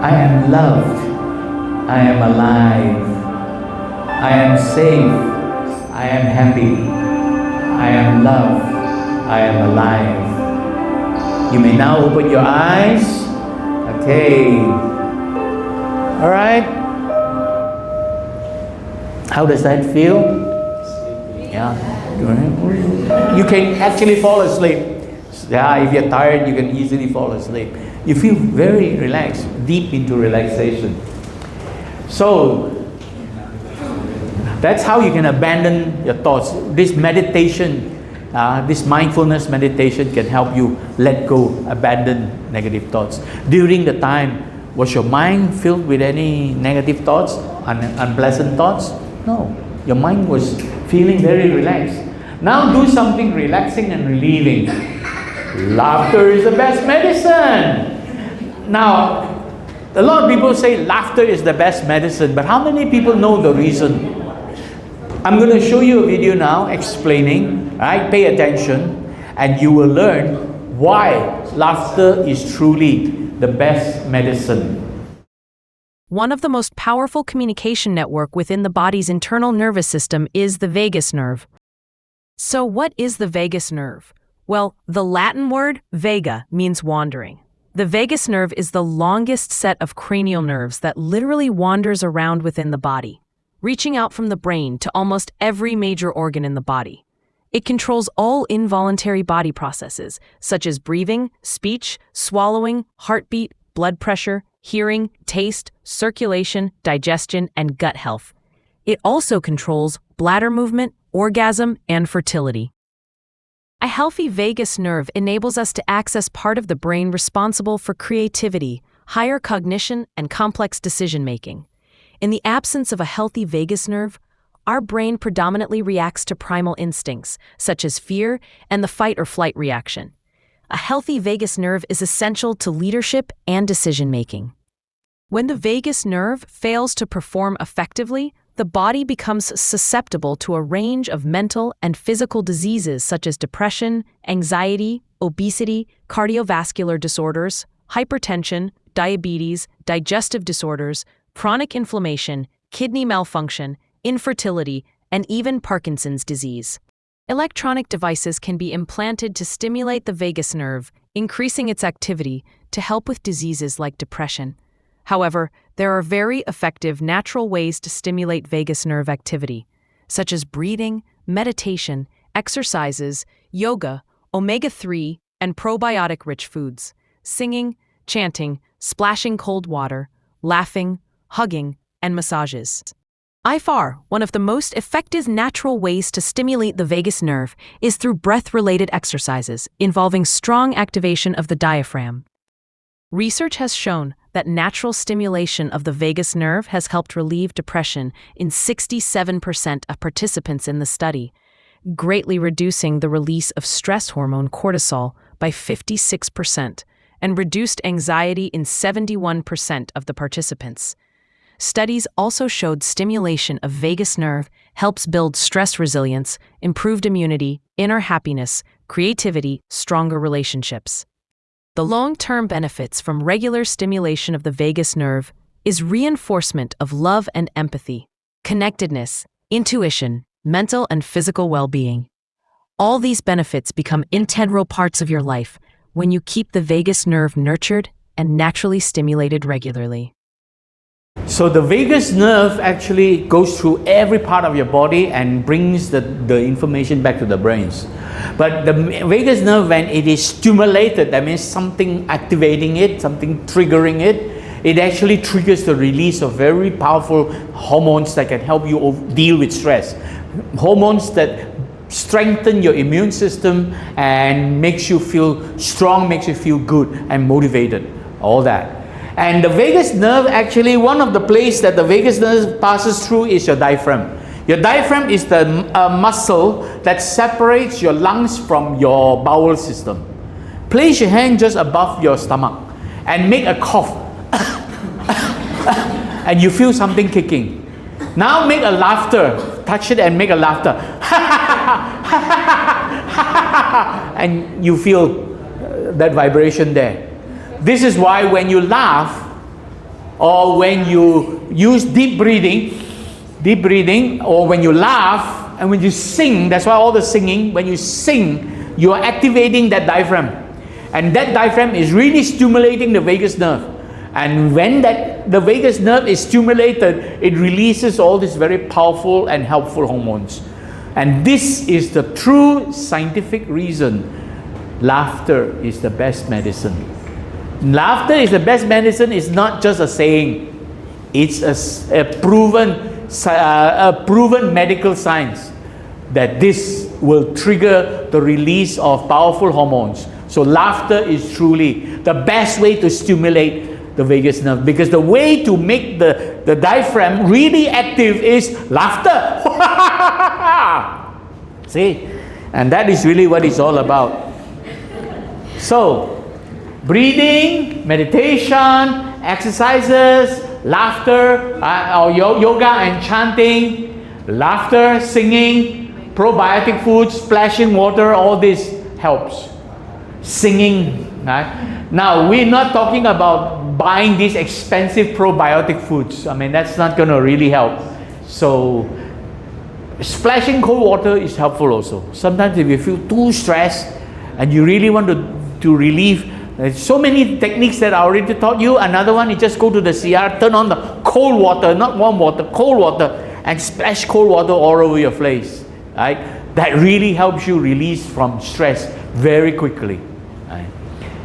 I am loved, I am alive, I am safe, I I am happy. I am loved. I am alive. You may now open your eyes. Okay. All right. How does that feel? Yeah. You can actually fall asleep. Yeah, if you're tired, you can easily fall asleep. You feel very relaxed, deep into relaxation. So, that's how you can abandon your thoughts. This meditation, this mindfulness meditation can help you let go, abandon negative thoughts. During the time, was your mind filled with any negative thoughts, unpleasant thoughts? No. Your mind was feeling very relaxed. Now do something relaxing and relieving. Laughter is the best medicine. Now, a lot of people say laughter is the best medicine, but how many people know the reason? I'm going to show you a video now explaining, right? Pay attention, and you will learn why laughter is truly the best medicine. One of the most powerful communication network within the body's internal nervous system is the vagus nerve. So what is the vagus nerve? Well, the Latin word vega means wandering. The vagus nerve is the longest set of cranial nerves that literally wanders around within the body, reaching out from the brain to almost every major organ in the body. It controls all involuntary body processes, such as breathing, speech, swallowing, heartbeat, blood pressure, hearing, taste, circulation, digestion, and gut health. It also controls bladder movement, orgasm, and fertility. A healthy vagus nerve enables us to access part of the brain responsible for creativity, higher cognition, and complex decision-making. In the absence of a healthy vagus nerve, our brain predominantly reacts to primal instincts, such as fear and the fight or flight reaction. A healthy vagus nerve is essential to leadership and decision-making. When the vagus nerve fails to perform effectively, the body becomes susceptible to a range of mental and physical diseases such as depression, anxiety, obesity, cardiovascular disorders, hypertension, diabetes, digestive disorders, chronic inflammation, kidney malfunction, infertility, and even Parkinson's disease. Electronic devices can be implanted to stimulate the vagus nerve, increasing its activity to help with diseases like depression. However, there are very effective natural ways to stimulate vagus nerve activity, such as breathing, meditation, exercises, yoga, omega-3, and probiotic-rich foods, singing, chanting, splashing cold water, laughing, hugging, and massages. By far, one of the most effective natural ways to stimulate the vagus nerve is through breath-related exercises involving strong activation of the diaphragm. Research has shown that natural stimulation of the vagus nerve has helped relieve depression in 67% of participants in the study, greatly reducing the release of stress hormone cortisol by 56% and reduced anxiety in 71% of the participants. Studies also showed stimulation of vagus nerve helps build stress resilience, improved immunity, inner happiness, creativity, stronger relationships. The long-term benefits from regular stimulation of the vagus nerve is reinforcement of love and empathy, connectedness, intuition, mental and physical well-being. All these benefits become integral parts of your life when you keep the vagus nerve nurtured and naturally stimulated regularly. So the vagus nerve actually goes through every part of your body and brings the information back to the brains. But the vagus nerve, when it is stimulated, that means something activating it, something triggering it, it actually triggers the release of very powerful hormones that can help you deal with stress. Hormones that strengthen your immune system and makes you feel strong, makes you feel good and motivated, all that. And the vagus nerve, actually, one of the places that the vagus nerve passes through is your diaphragm. Your diaphragm is the muscle that separates your lungs from your bowel system. Place your hand just above your stomach and make a cough. And you feel something kicking. Now make a laughter. Touch it and make a laughter. And you feel that vibration there. This is why when you laugh or when you use deep breathing, or when you laugh, laugh and when you sing, that's why all the singing, when you sing, you are activating that diaphragm. And that diaphragm is really stimulating the vagus nerve. And when the vagus nerve is stimulated, it releases all these very powerful and helpful hormones. And this is the true scientific reason laughter is the best medicine. Laughter is the best medicine is not just a saying. It's a proven medical science that this will trigger the release of powerful hormones. So laughter is truly the best way to stimulate the vagus nerve, because the way to make the diaphragm really active is laughter. See? And that is really what it's all about. So, breathing, meditation, exercises, laughter, or yoga and chanting, laughter, singing, probiotic foods, splashing water, all this helps. Singing. Right? Now, we're not talking about buying these expensive probiotic foods. I mean, that's not going to really help. So, splashing cold water is helpful also. Sometimes if you feel too stressed and you really want to relieve, there's so many techniques that I already taught you. Another one is just go to the CR, turn on the cold water, not warm water, cold water, and splash cold water all over your face. Right? That really helps you release from stress very quickly. Right?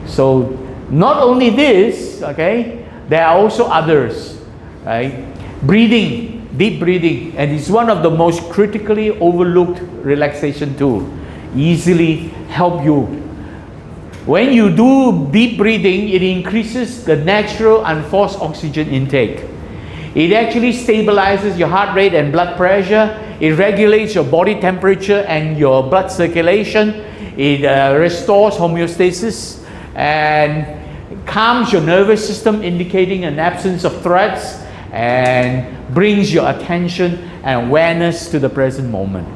So not only this, okay, there are also others. Right? Breathing, deep breathing, and it's one of the most critically overlooked relaxation tools. Easily help you. When you do deep breathing, it increases the natural unforced oxygen intake. It actually stabilizes your heart rate and blood pressure. It regulates your body temperature and your blood circulation. It restores homeostasis and calms your nervous system, indicating an absence of threats, and brings your attention and awareness to the present moment.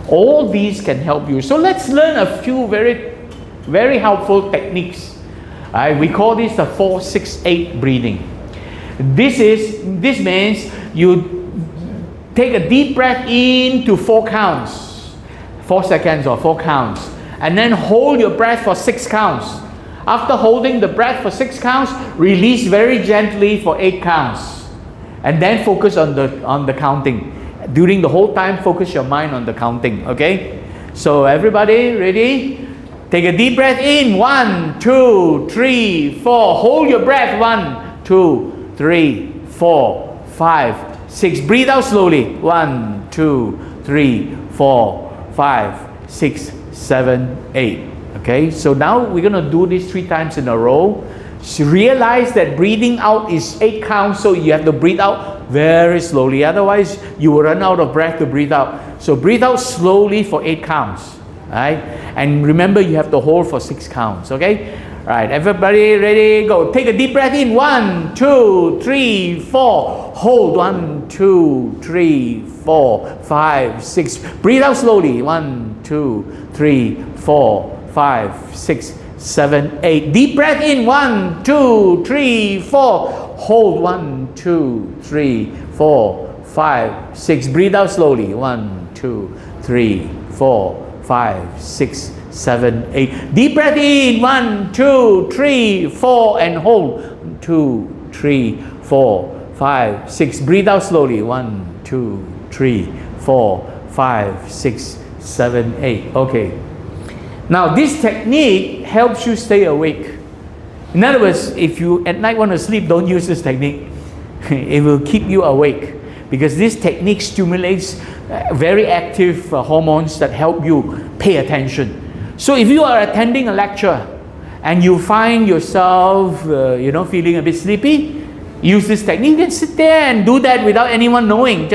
All these can help you. So let's learn a few very helpful techniques. We call this the 4-6-8 breathing. This means you take a deep breath in to 4 counts, 4 seconds or 4 counts, and then hold your breath for 6 counts. After holding the breath for 6 counts, release very gently for 8 counts, and then focus on the counting. During the whole time, focus your mind on the counting. Okay? So everybody ready? Take a deep breath in. 1, 2, 3, 4. Hold your breath. 1, 2, 3, 4, 5, 6. Breathe out slowly. 1, 2, 3, 4, 5, 6, 7, 8. Okay, so now we're going to do this 3 times in a row. So realize that breathing out is 8 counts, so you have to breathe out very slowly. Otherwise, you will run out of breath to breathe out. So breathe out slowly for 8 counts. Right? And remember, you have to hold for 6 counts. Okay? Right, everybody ready? Go. Take a deep breath in. 1, 2, 3, 4. Hold. 1, 2, 3, 4, 5, 6. Breathe out slowly. 1, 2, 3, 4, 5, 6, 7, 8. Deep breath in. 1, 2, 3, 4. Hold. 1, 2, 3, 4, 5, 6. Breathe out slowly. 1, 2, 3, 4, 5, 6, 7, 8. Deep breath in. 1, 2, 3, 4, and hold. 1, 2, 3, 4, 5, 6. Breathe out slowly. 1, 2, 3, 4, 5, 6, 7, 8. Okay. Now this technique helps you stay awake. In other words, if you at night want to sleep, don't use this technique. It will keep you awake, because this technique stimulates very active hormones that help you pay attention. So if you are attending a lecture and you find yourself feeling a bit sleepy, use this technique. You can sit there and do that without anyone knowing.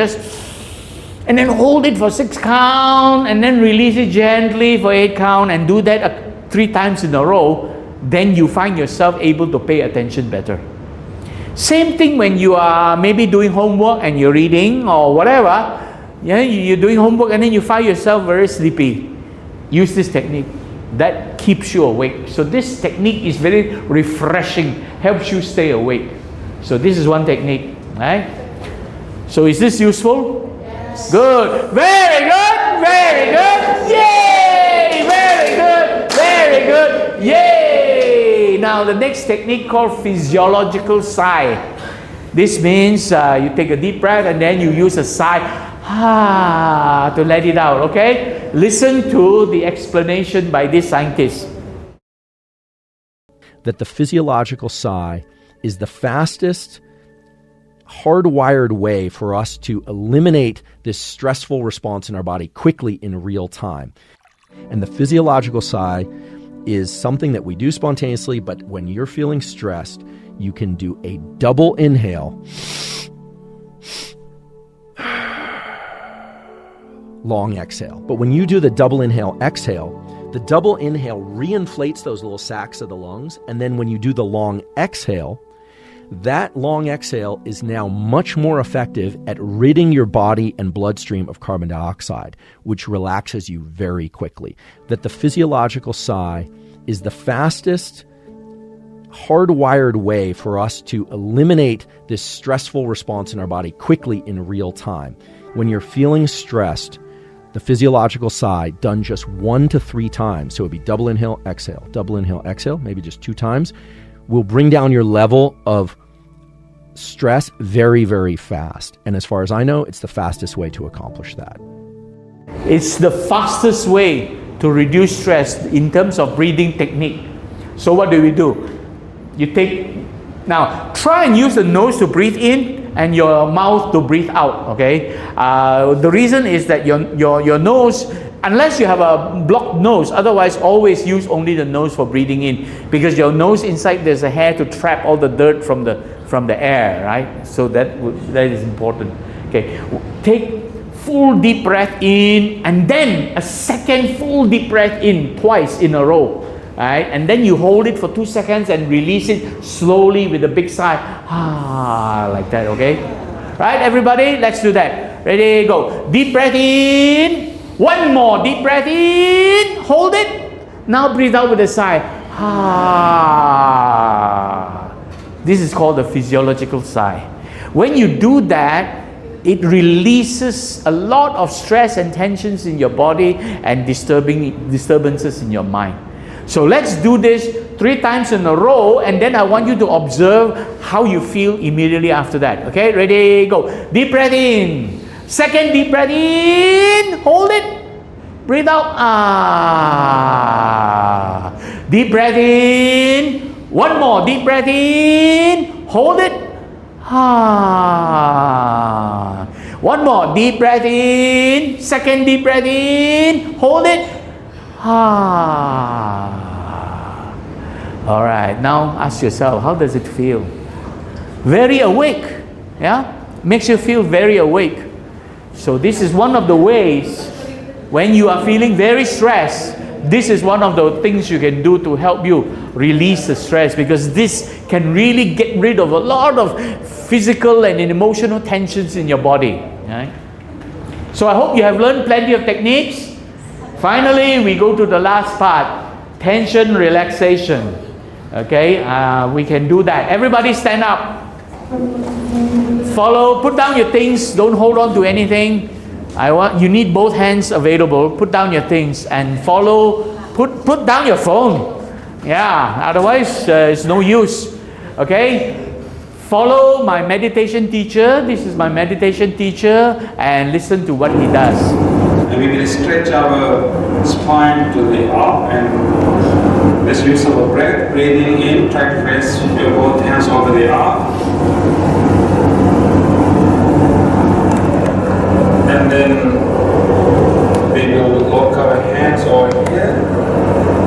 And then hold it for 6 count, and then release it gently for 8 count, and do that 3 times in a row. Then you find yourself able to pay attention better. Same thing when you are maybe doing homework and you're reading or whatever. Yeah, you're doing homework and then you find yourself very sleepy. Use this technique. That keeps you awake. So this technique is very refreshing, helps you stay awake. So this is one technique, right? So is this useful? Yes. Good. Very good. Very good. Yay! Very good. Very good. Yay! Now the next technique called physiological sigh. This means you take a deep breath and then you use a sigh to let it out, okay? Listen to the explanation by this scientist. That the physiological sigh is the fastest hardwired way for us to eliminate this stressful response in our body quickly in real time. And the physiological sigh is something that we do spontaneously, but when you're feeling stressed, you can do a double inhale, long exhale. But when you do the double inhale, exhale, the double inhale reinflates those little sacs of the lungs. And then when you do the long exhale, that long exhale is now much more effective at ridding your body and bloodstream of carbon dioxide, which relaxes you very quickly. That the physiological sigh is the fastest hardwired way for us to eliminate this stressful response in our body quickly in real time. When you're feeling stressed, the physiological sigh done just 1 to 3 times, so it would be double inhale, exhale, maybe just 2 times, will bring down your level of stress very, very fast. And as far as I know, it's the fastest way to accomplish that. It's the fastest way to reduce stress in terms of breathing technique. So what do? Now try and use the nose to breathe in and your mouth to breathe out, okay? The reason is that your nose, unless you have a blocked nose, otherwise always use only the nose for breathing in, because your nose inside there's a hair to trap all the dirt from the air, right? So that is important. Okay, take full deep breath in and then a second full deep breath in twice in a row. Right? And then you hold it for 2 seconds and release it slowly with a big sigh. Like that, okay? Right, everybody? Let's do that. Ready, go. Deep breath in. One more deep breath in. Hold it. Now breathe out with a sigh. This is called the physiological sigh. When you do that, it releases a lot of stress and tensions in your body and disturbances in your mind. So let's do this 3 times in a row, and then I want you to observe how you feel immediately after that. Okay, ready, go. Deep breath in. Second deep breath in. Hold it. Breathe out. Deep breath in. One more deep breath in. Hold it. One more deep breath in. Second deep breath in. Hold it. All right, now ask yourself, how does it feel? Very awake, yeah? Makes you feel very awake. So this is one of the ways when you are feeling very stressed, this is one of the things you can do to help you release the stress, because this can really get rid of a lot of physical and emotional tensions in your body, right? So I hope you have learned plenty of techniques. Finally, we go to the last part, tension relaxation. Okay, we can do that. Everybody stand up. Follow, put down your things, don't hold on to anything. You need both hands available. Put down your things and follow, put down your phone. Yeah, otherwise it's no use. Okay? Follow my meditation teacher. This is my meditation teacher, and listen to what he does. And we will stretch our spine to the up, and let's use our breath. Breathing in, try to press your both hands over the up. And then we will lock our hands over here,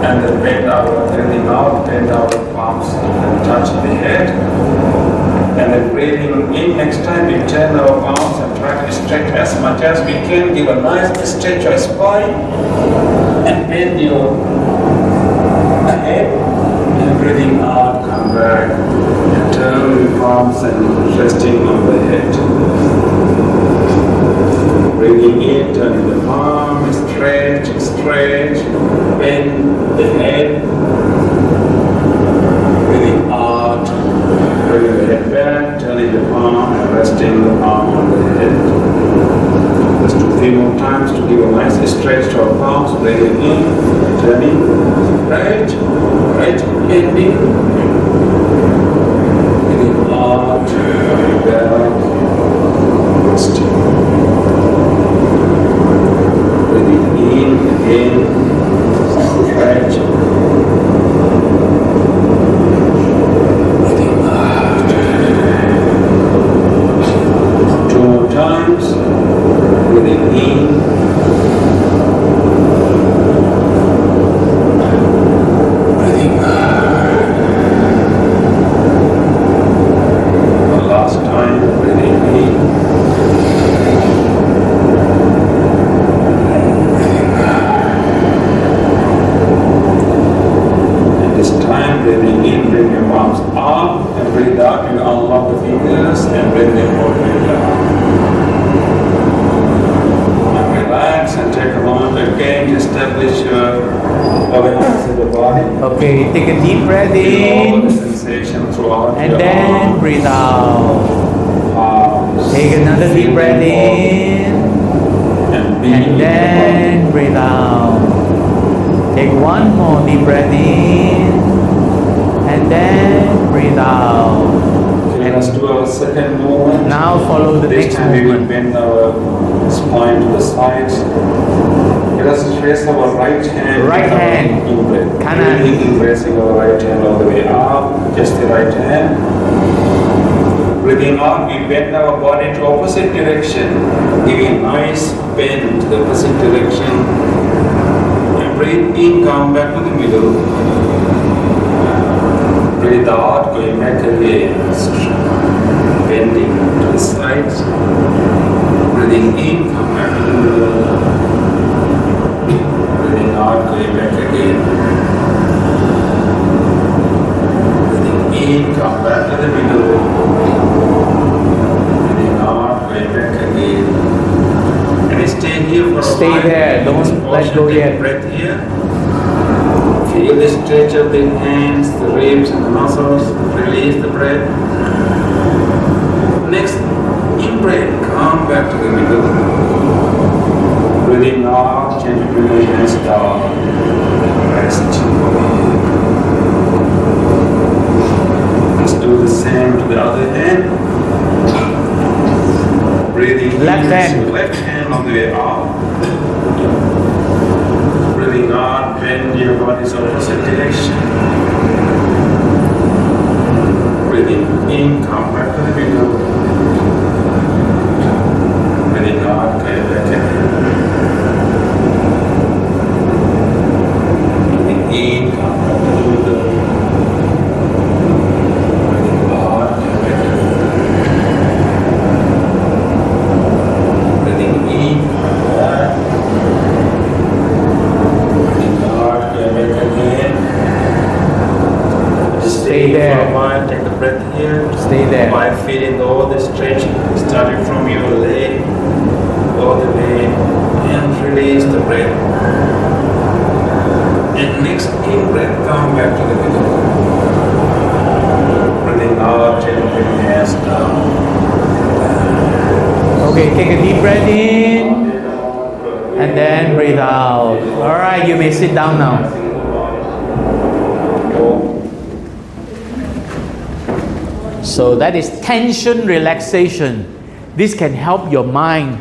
and then bend our breathing out, bend our palms and touch the head. And then breathing in, next time we turn our palms and try to stretch as much as we can. Give a nice stretch your spine and bend your head. And breathing out, come back and turn the palms and resting on the head. Breathing in, turning the palm, stretch, bend the head. Breathing out, bringing the head back, turning the palm and resting the palm on the head. Just to feel few more times to give a nice stretch to our palms. Breathing in, turning, right, ending. Breathing out, down, resting. Breathing in again, right. Breathing out. 2 more times. Breathing in. Breathing out. One last time. Breathing in. Breathing out. And this time, breathing in, bring your palms up and breathe out. You unlock the fingers and bring them all the way down. Relax and take a moment again to establish your awareness of the body. Okay, take a deep breath Feel all the in sensation throughout and your then arms, breathe out. palms. Take another deep Feel breath them all. in And be and in the then breathe out. Take one more deep breath in and then breathe out. body. Okay, let's do our second movement. Now follow the This next time we will movement. bend our spine to the sides. Let us raise our right hand. Right with our hand. in-breath. Kanan. Breathing, raising our right hand all the way up. Just the right hand. Breathing out, we bend our body to opposite direction. Giving nice bend to the opposite direction. And breathe in, come back to the middle. Breathe out, going back again. Bending to the sides. Breathing in, come back to the middle. Breathing out, going back again. Breathing in, come back to the middle. Breathing out, going back again. And stay here for a Stay while. there, don't let go Take yet. breath here. Feel the stretch of the hands, the ribs and the muscles. Release the breath. Next, in-breath, come back to the middle. Breathing out, gently bring your hands down. Rest. Let's do the same to the other hand. Breathing Left in, hand. left hand on the way out. Breathing out, bend your body's opposite direction. Breathing in, come back to the middle. Breathing out, come back in. Breathing in, come back to the middle. Breathing out, come back in. Breathing in, come back. Breathing out, come back again. Just Stay for there. a while, take a breath here. Stay there. By feeling all the stretch starting from your leg all the way and release the breath. And next in breath, come back to the middle. Breathing out, gently bring your hands down. Okay, take a deep breath in and then breathe out. Alright, you may sit down now. So that is tension relaxation. This can help your mind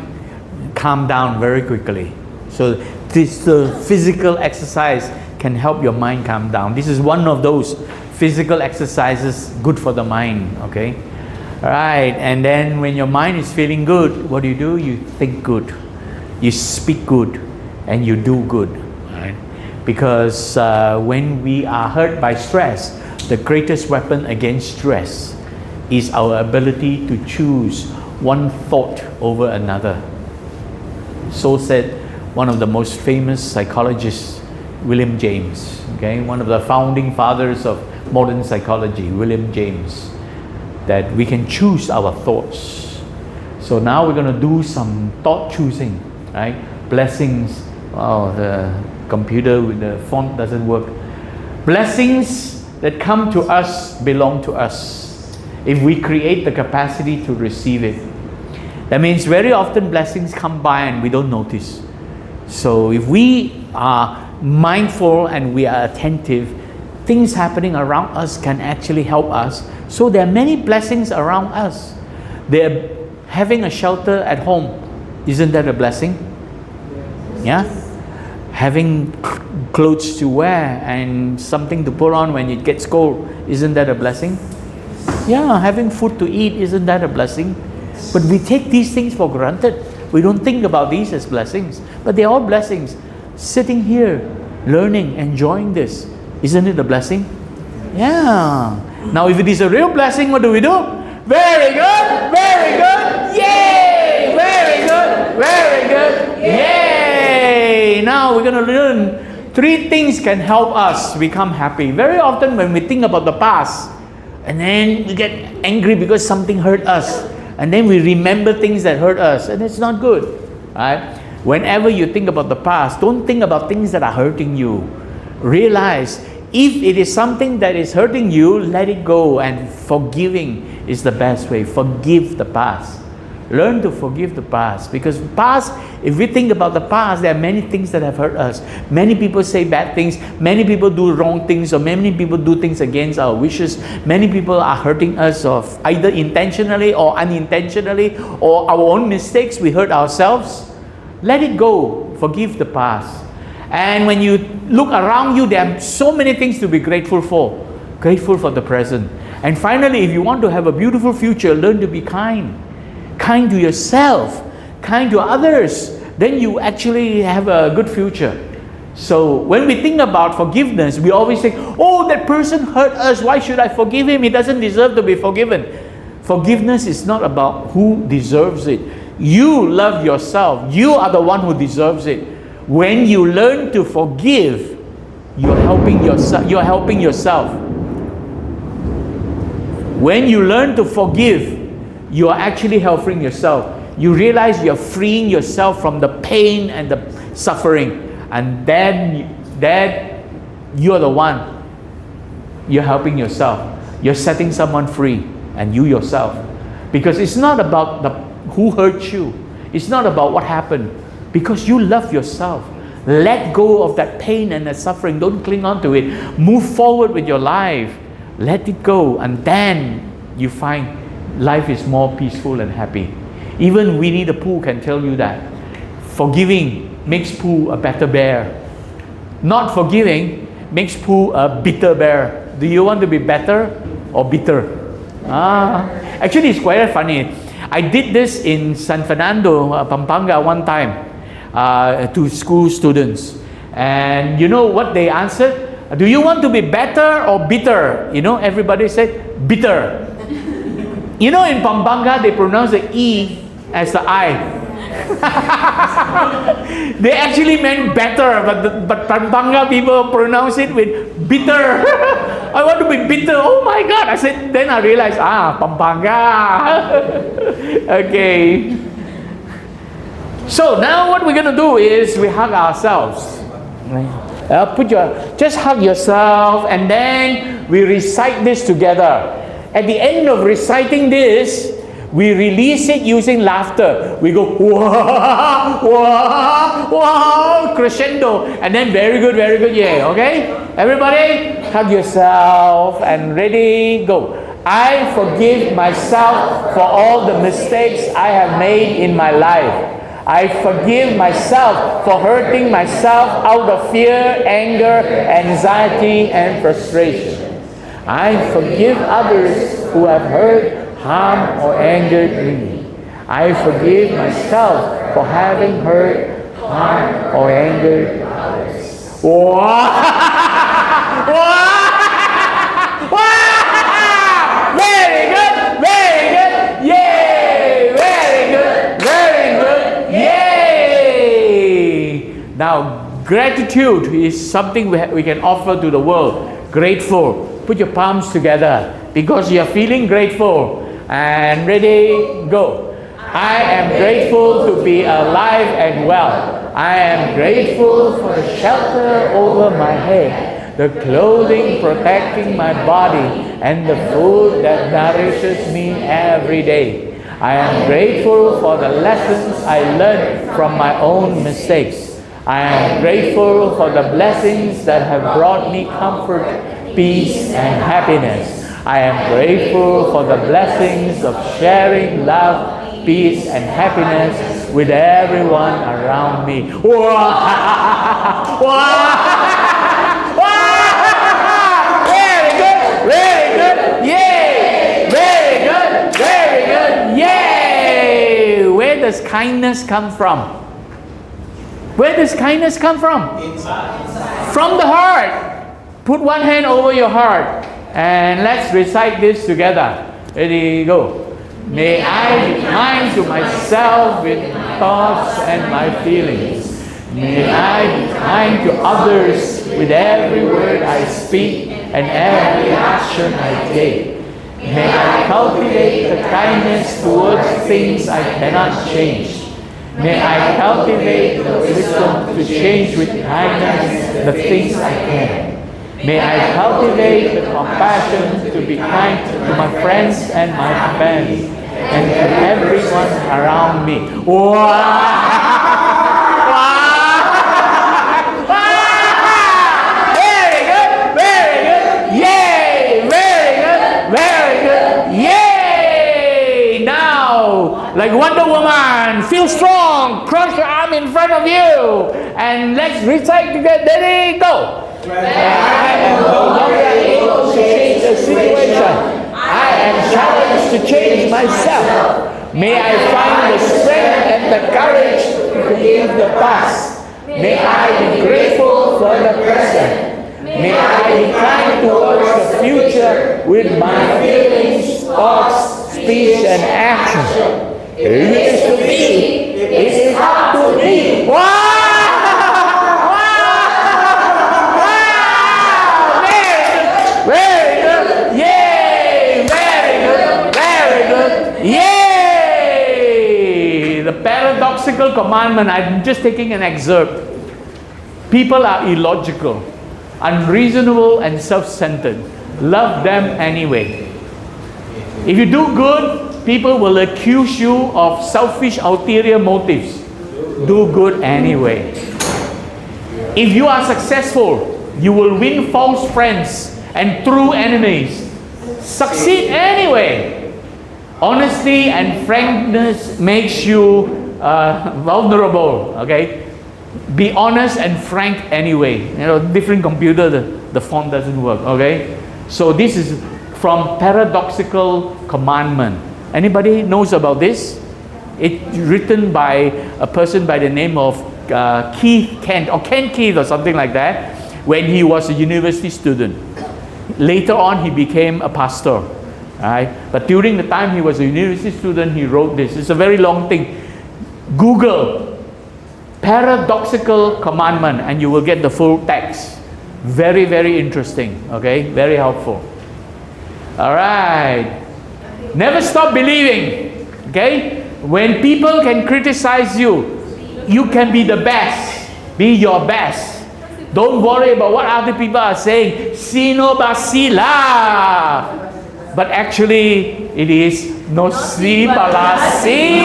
calm down very quickly. So this physical exercise can help your mind calm down. This is one of those physical exercises good for the mind, okay? All right, and then when your mind is feeling good, what do? You think good, you speak good, and you do good, right? Because when we are hurt by stress, the greatest weapon against stress is our ability to choose one thought over another. So said one of the most famous psychologists, William James, okay, one of the founding fathers of modern psychology, William James, that we can choose our thoughts. So now we're going to do some thought choosing, right? Blessings. Oh, the computer with the font doesn't work. Blessings that come to us belong to us if we create the capacity to receive it. That means very often blessings come by and we don't notice. So if we are mindful and we are attentive, things happening around us can actually help us. So there are many blessings around us. They're having a shelter at home. Isn't that a blessing? Yeah? Having clothes to wear and something to put on when it gets cold. Isn't that a blessing? Yeah, having food to eat. Isn't that a blessing? But we take these things for granted. We don't think about these as blessings. But they're all blessings. Sitting here, learning, enjoying this. Isn't it a blessing? Yeah. Now if it is a real blessing, what do we do? Very good, very good, yay! Very good, very good, yay! Now we're going to learn 3 things can help us become happy. Very often when we think about the past, and then we get angry because something hurt us, and then we remember things that hurt us, and it's not good, right? Whenever you think about the past, don't think about things that are hurting you. Realize if it is something that is hurting you, let it go, and forgiving is the best way. Forgive the past. Learn to forgive the past, because past, if we think about the past, there are many things that have hurt us. Many people say bad things, many people do wrong things, or many people do things against our wishes. Many people are hurting us of either intentionally or unintentionally, or our own mistakes, we hurt ourselves. Let it go. Forgive the past. And when you look around you, there are so many things to be grateful for. Grateful for the present. And finally, if you want to have a beautiful future, learn to be kind. Kind to yourself, kind to others. Then you actually have a good future. So when we think about forgiveness, we always think, oh, that person hurt us. Why should I forgive him? He doesn't deserve to be forgiven. Forgiveness is not about who deserves it. You love yourself. You are the one who deserves it. When you learn to forgive, you're helping yourself. You're helping yourself. When you learn to forgive, you are actually helping yourself. You realize you're freeing yourself from the pain and the suffering, and then you're the one. You're helping yourself. You're setting someone free, and you yourself. Because it's not about who hurt you. It's not about what happened. Because you love yourself. Let go of that pain and that suffering. Don't cling on to it. Move forward with your life. Let it go, and then you find life is more peaceful and happy. Even Winnie the Pooh can tell you that. Forgiving makes Pooh a better bear. Not forgiving makes Pooh a bitter bear. Do you want to be better or bitter? Actually, it's quite funny. I did this in San Fernando, Pampanga one time to school students. And you know what they answered? Do you want to be better or bitter? You know, everybody said bitter. You know, in Pampanga, they pronounce the E as the I. They actually meant better, but Pampanga people pronounce it with bitter. I want to be bitter. Oh my God. I said, then I realized, Pampanga. Okay. So now what we're going to do is we hug ourselves. Just hug yourself, and then we recite this together. At the end of reciting this, we release it using laughter. We go, wah, wah, wah, crescendo. And then very good, yeah, okay? Everybody, hug yourself and ready, go. I forgive myself for all the mistakes I have made in my life. I forgive myself for hurting myself out of fear, anger, anxiety, and frustration. I forgive others who have hurt, harmed, or angered me. I forgive myself for having hurt, harmed, or angered others. Very good, very good, yay! Very good, very good, yay! Now, gratitude is something we can offer to the world. Grateful. Put your palms together because you're feeling grateful. And ready, go. I am grateful to be alive and well. I am grateful for the shelter over my head, the clothing protecting my body, and the food that nourishes me every day. I am grateful for the lessons I learned from my own mistakes. I am grateful for the blessings that have brought me comfort, peace, and happiness. I am grateful for the blessings of sharing love, peace, and happiness with everyone around me. Very good, very good, yay! Very good, very good, yay! Where does kindness come from? Where does kindness come from? Inside. From the heart. Put one hand over your heart and let's recite this together. Ready, go. May I be kind to myself with my thoughts and my feelings. May I be kind to others with every word I speak and every action I take. May I cultivate the kindness towards things I cannot change. May I cultivate the wisdom to change with kindness the things I can. May I cultivate the compassion to be kind to my friends and my family and to everyone around me. Very good, very good, yay! Very good, very good, yay! Now, like Wonder Woman, feel strong, cross your arm in front of you, and let's recite together. Ready, go! When I am no longer able to change the situation, I am challenged to change myself. May I find the strength and the courage to forgive the past. May I be grateful for the present. May I be kind towards the future with my feelings, thoughts, speech, and action. It is to me. It is up to me. Wow! Very good, yay! Very good, very good, yay! The paradoxical commandment, I'm just taking an excerpt. People are illogical, unreasonable, and self-centered. Love them anyway. If you do good, people will accuse you of selfish, ulterior motives. Do good anyway. If you are successful, you will win false friends and true enemies. Succeed anyway. Honesty and frankness makes you vulnerable. Okay, be honest and frank anyway. You know, different computer, the font doesn't work. Okay, so this is from paradoxical commandment. Anybody knows about this? It's written by a person by the name of Keith Kent or Ken Keith or something like that, when he was a university student. Later on, he became a pastor. Right? But during the time he was a university student, he wrote this. It's a very long thing. Google paradoxical commandment and you will get the full text. Very, very interesting. Okay, very helpful. All right. Never stop believing. Okay, when people can criticize you, you can be the best. Be your best. Don't worry about what other people are saying. Sino ba sila? But actually, it is no si pala si.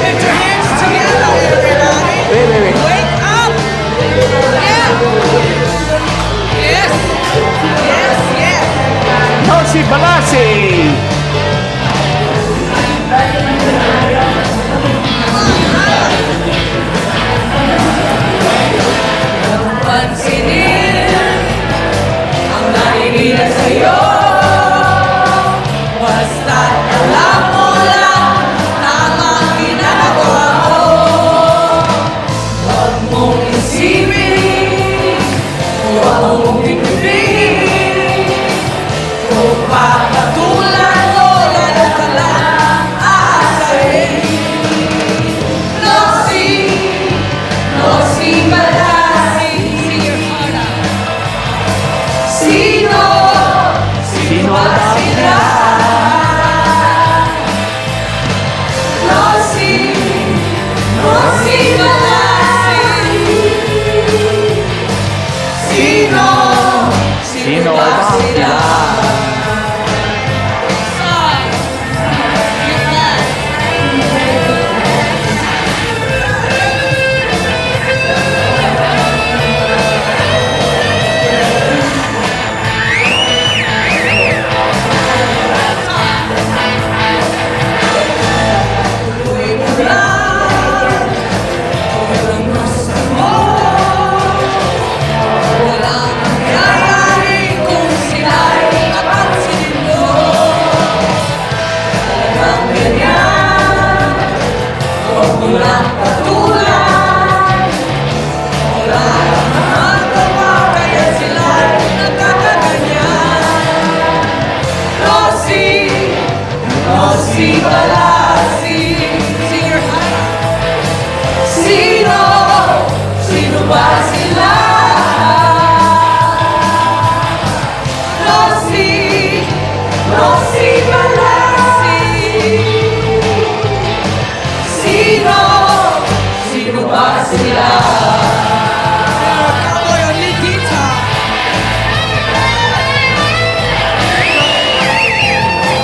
Put your hands together, everybody. Wait. Wake up. Yeah. Yes. Yes. No si pala si. Pansinin ang naninira sa'yo. Was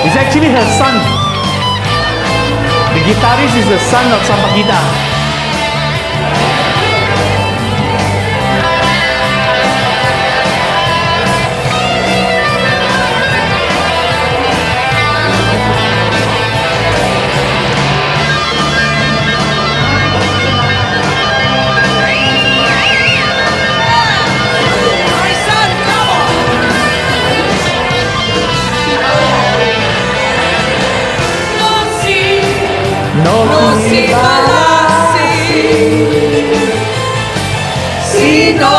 It's actually her son. The guitarist is the son of Sampagita. No si balasi, sino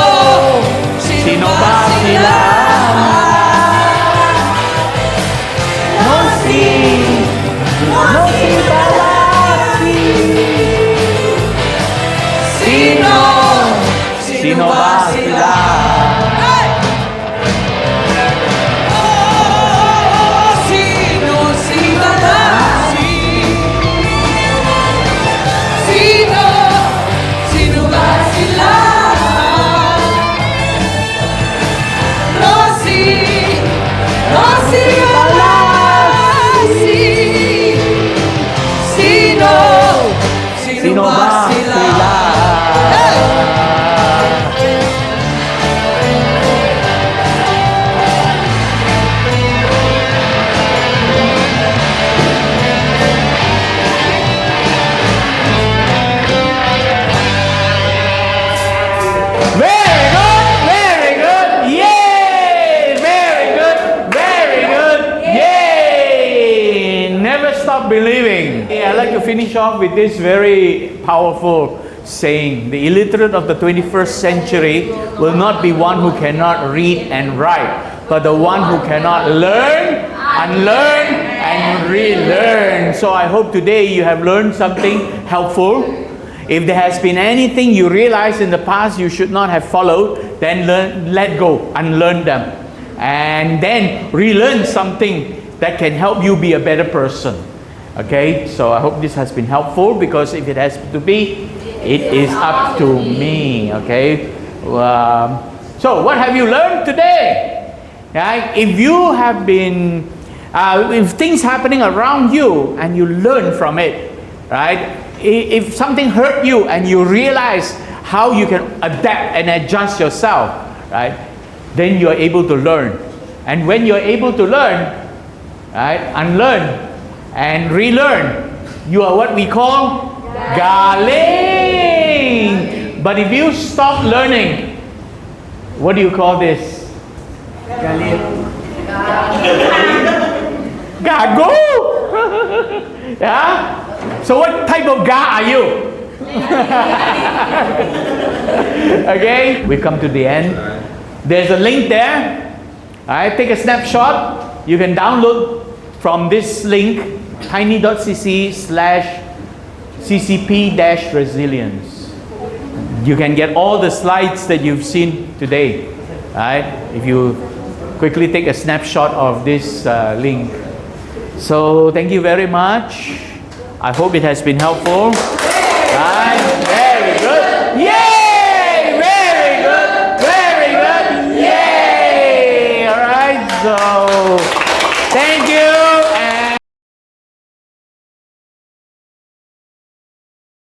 ba sila? No si balasi, sino ba sila? Sino ba sila? Very good, yay! Very good, Yay! Never stop believing. I'd like to finish off with this very powerful saying. The illiterate of the 21st century will not be one who cannot read and write, but the one who cannot learn, unlearn, and relearn. So I hope today you have learned something helpful. If there has been anything you realize in the past you should not have followed, then let go, unlearn them. And then relearn something that can help you be a better person. Okay, so I hope this has been helpful, because if it has to be, it is up to me. Okay, so what have you learned today? Right? If you have been, if things happening around you and you learn from it, right? If something hurt you and you realize how you can adapt and adjust yourself, right? Then you are able to learn. And when you're able to learn, right, unlearn and relearn, you are what we call galing. But if you stop learning, what do you call this? Gago. Yeah? So what type of ga are you? Okay, we come to the end. There's a link there. Alright, take a snapshot. You can download from this link, tiny.cc/ccp-resilience. You can get all the slides that you've seen today. Alright, if you quickly take a snapshot of this link. So thank you very much. I hope it has been helpful. Right? Very good. Yay! Very good. Very good. Yay! All right. So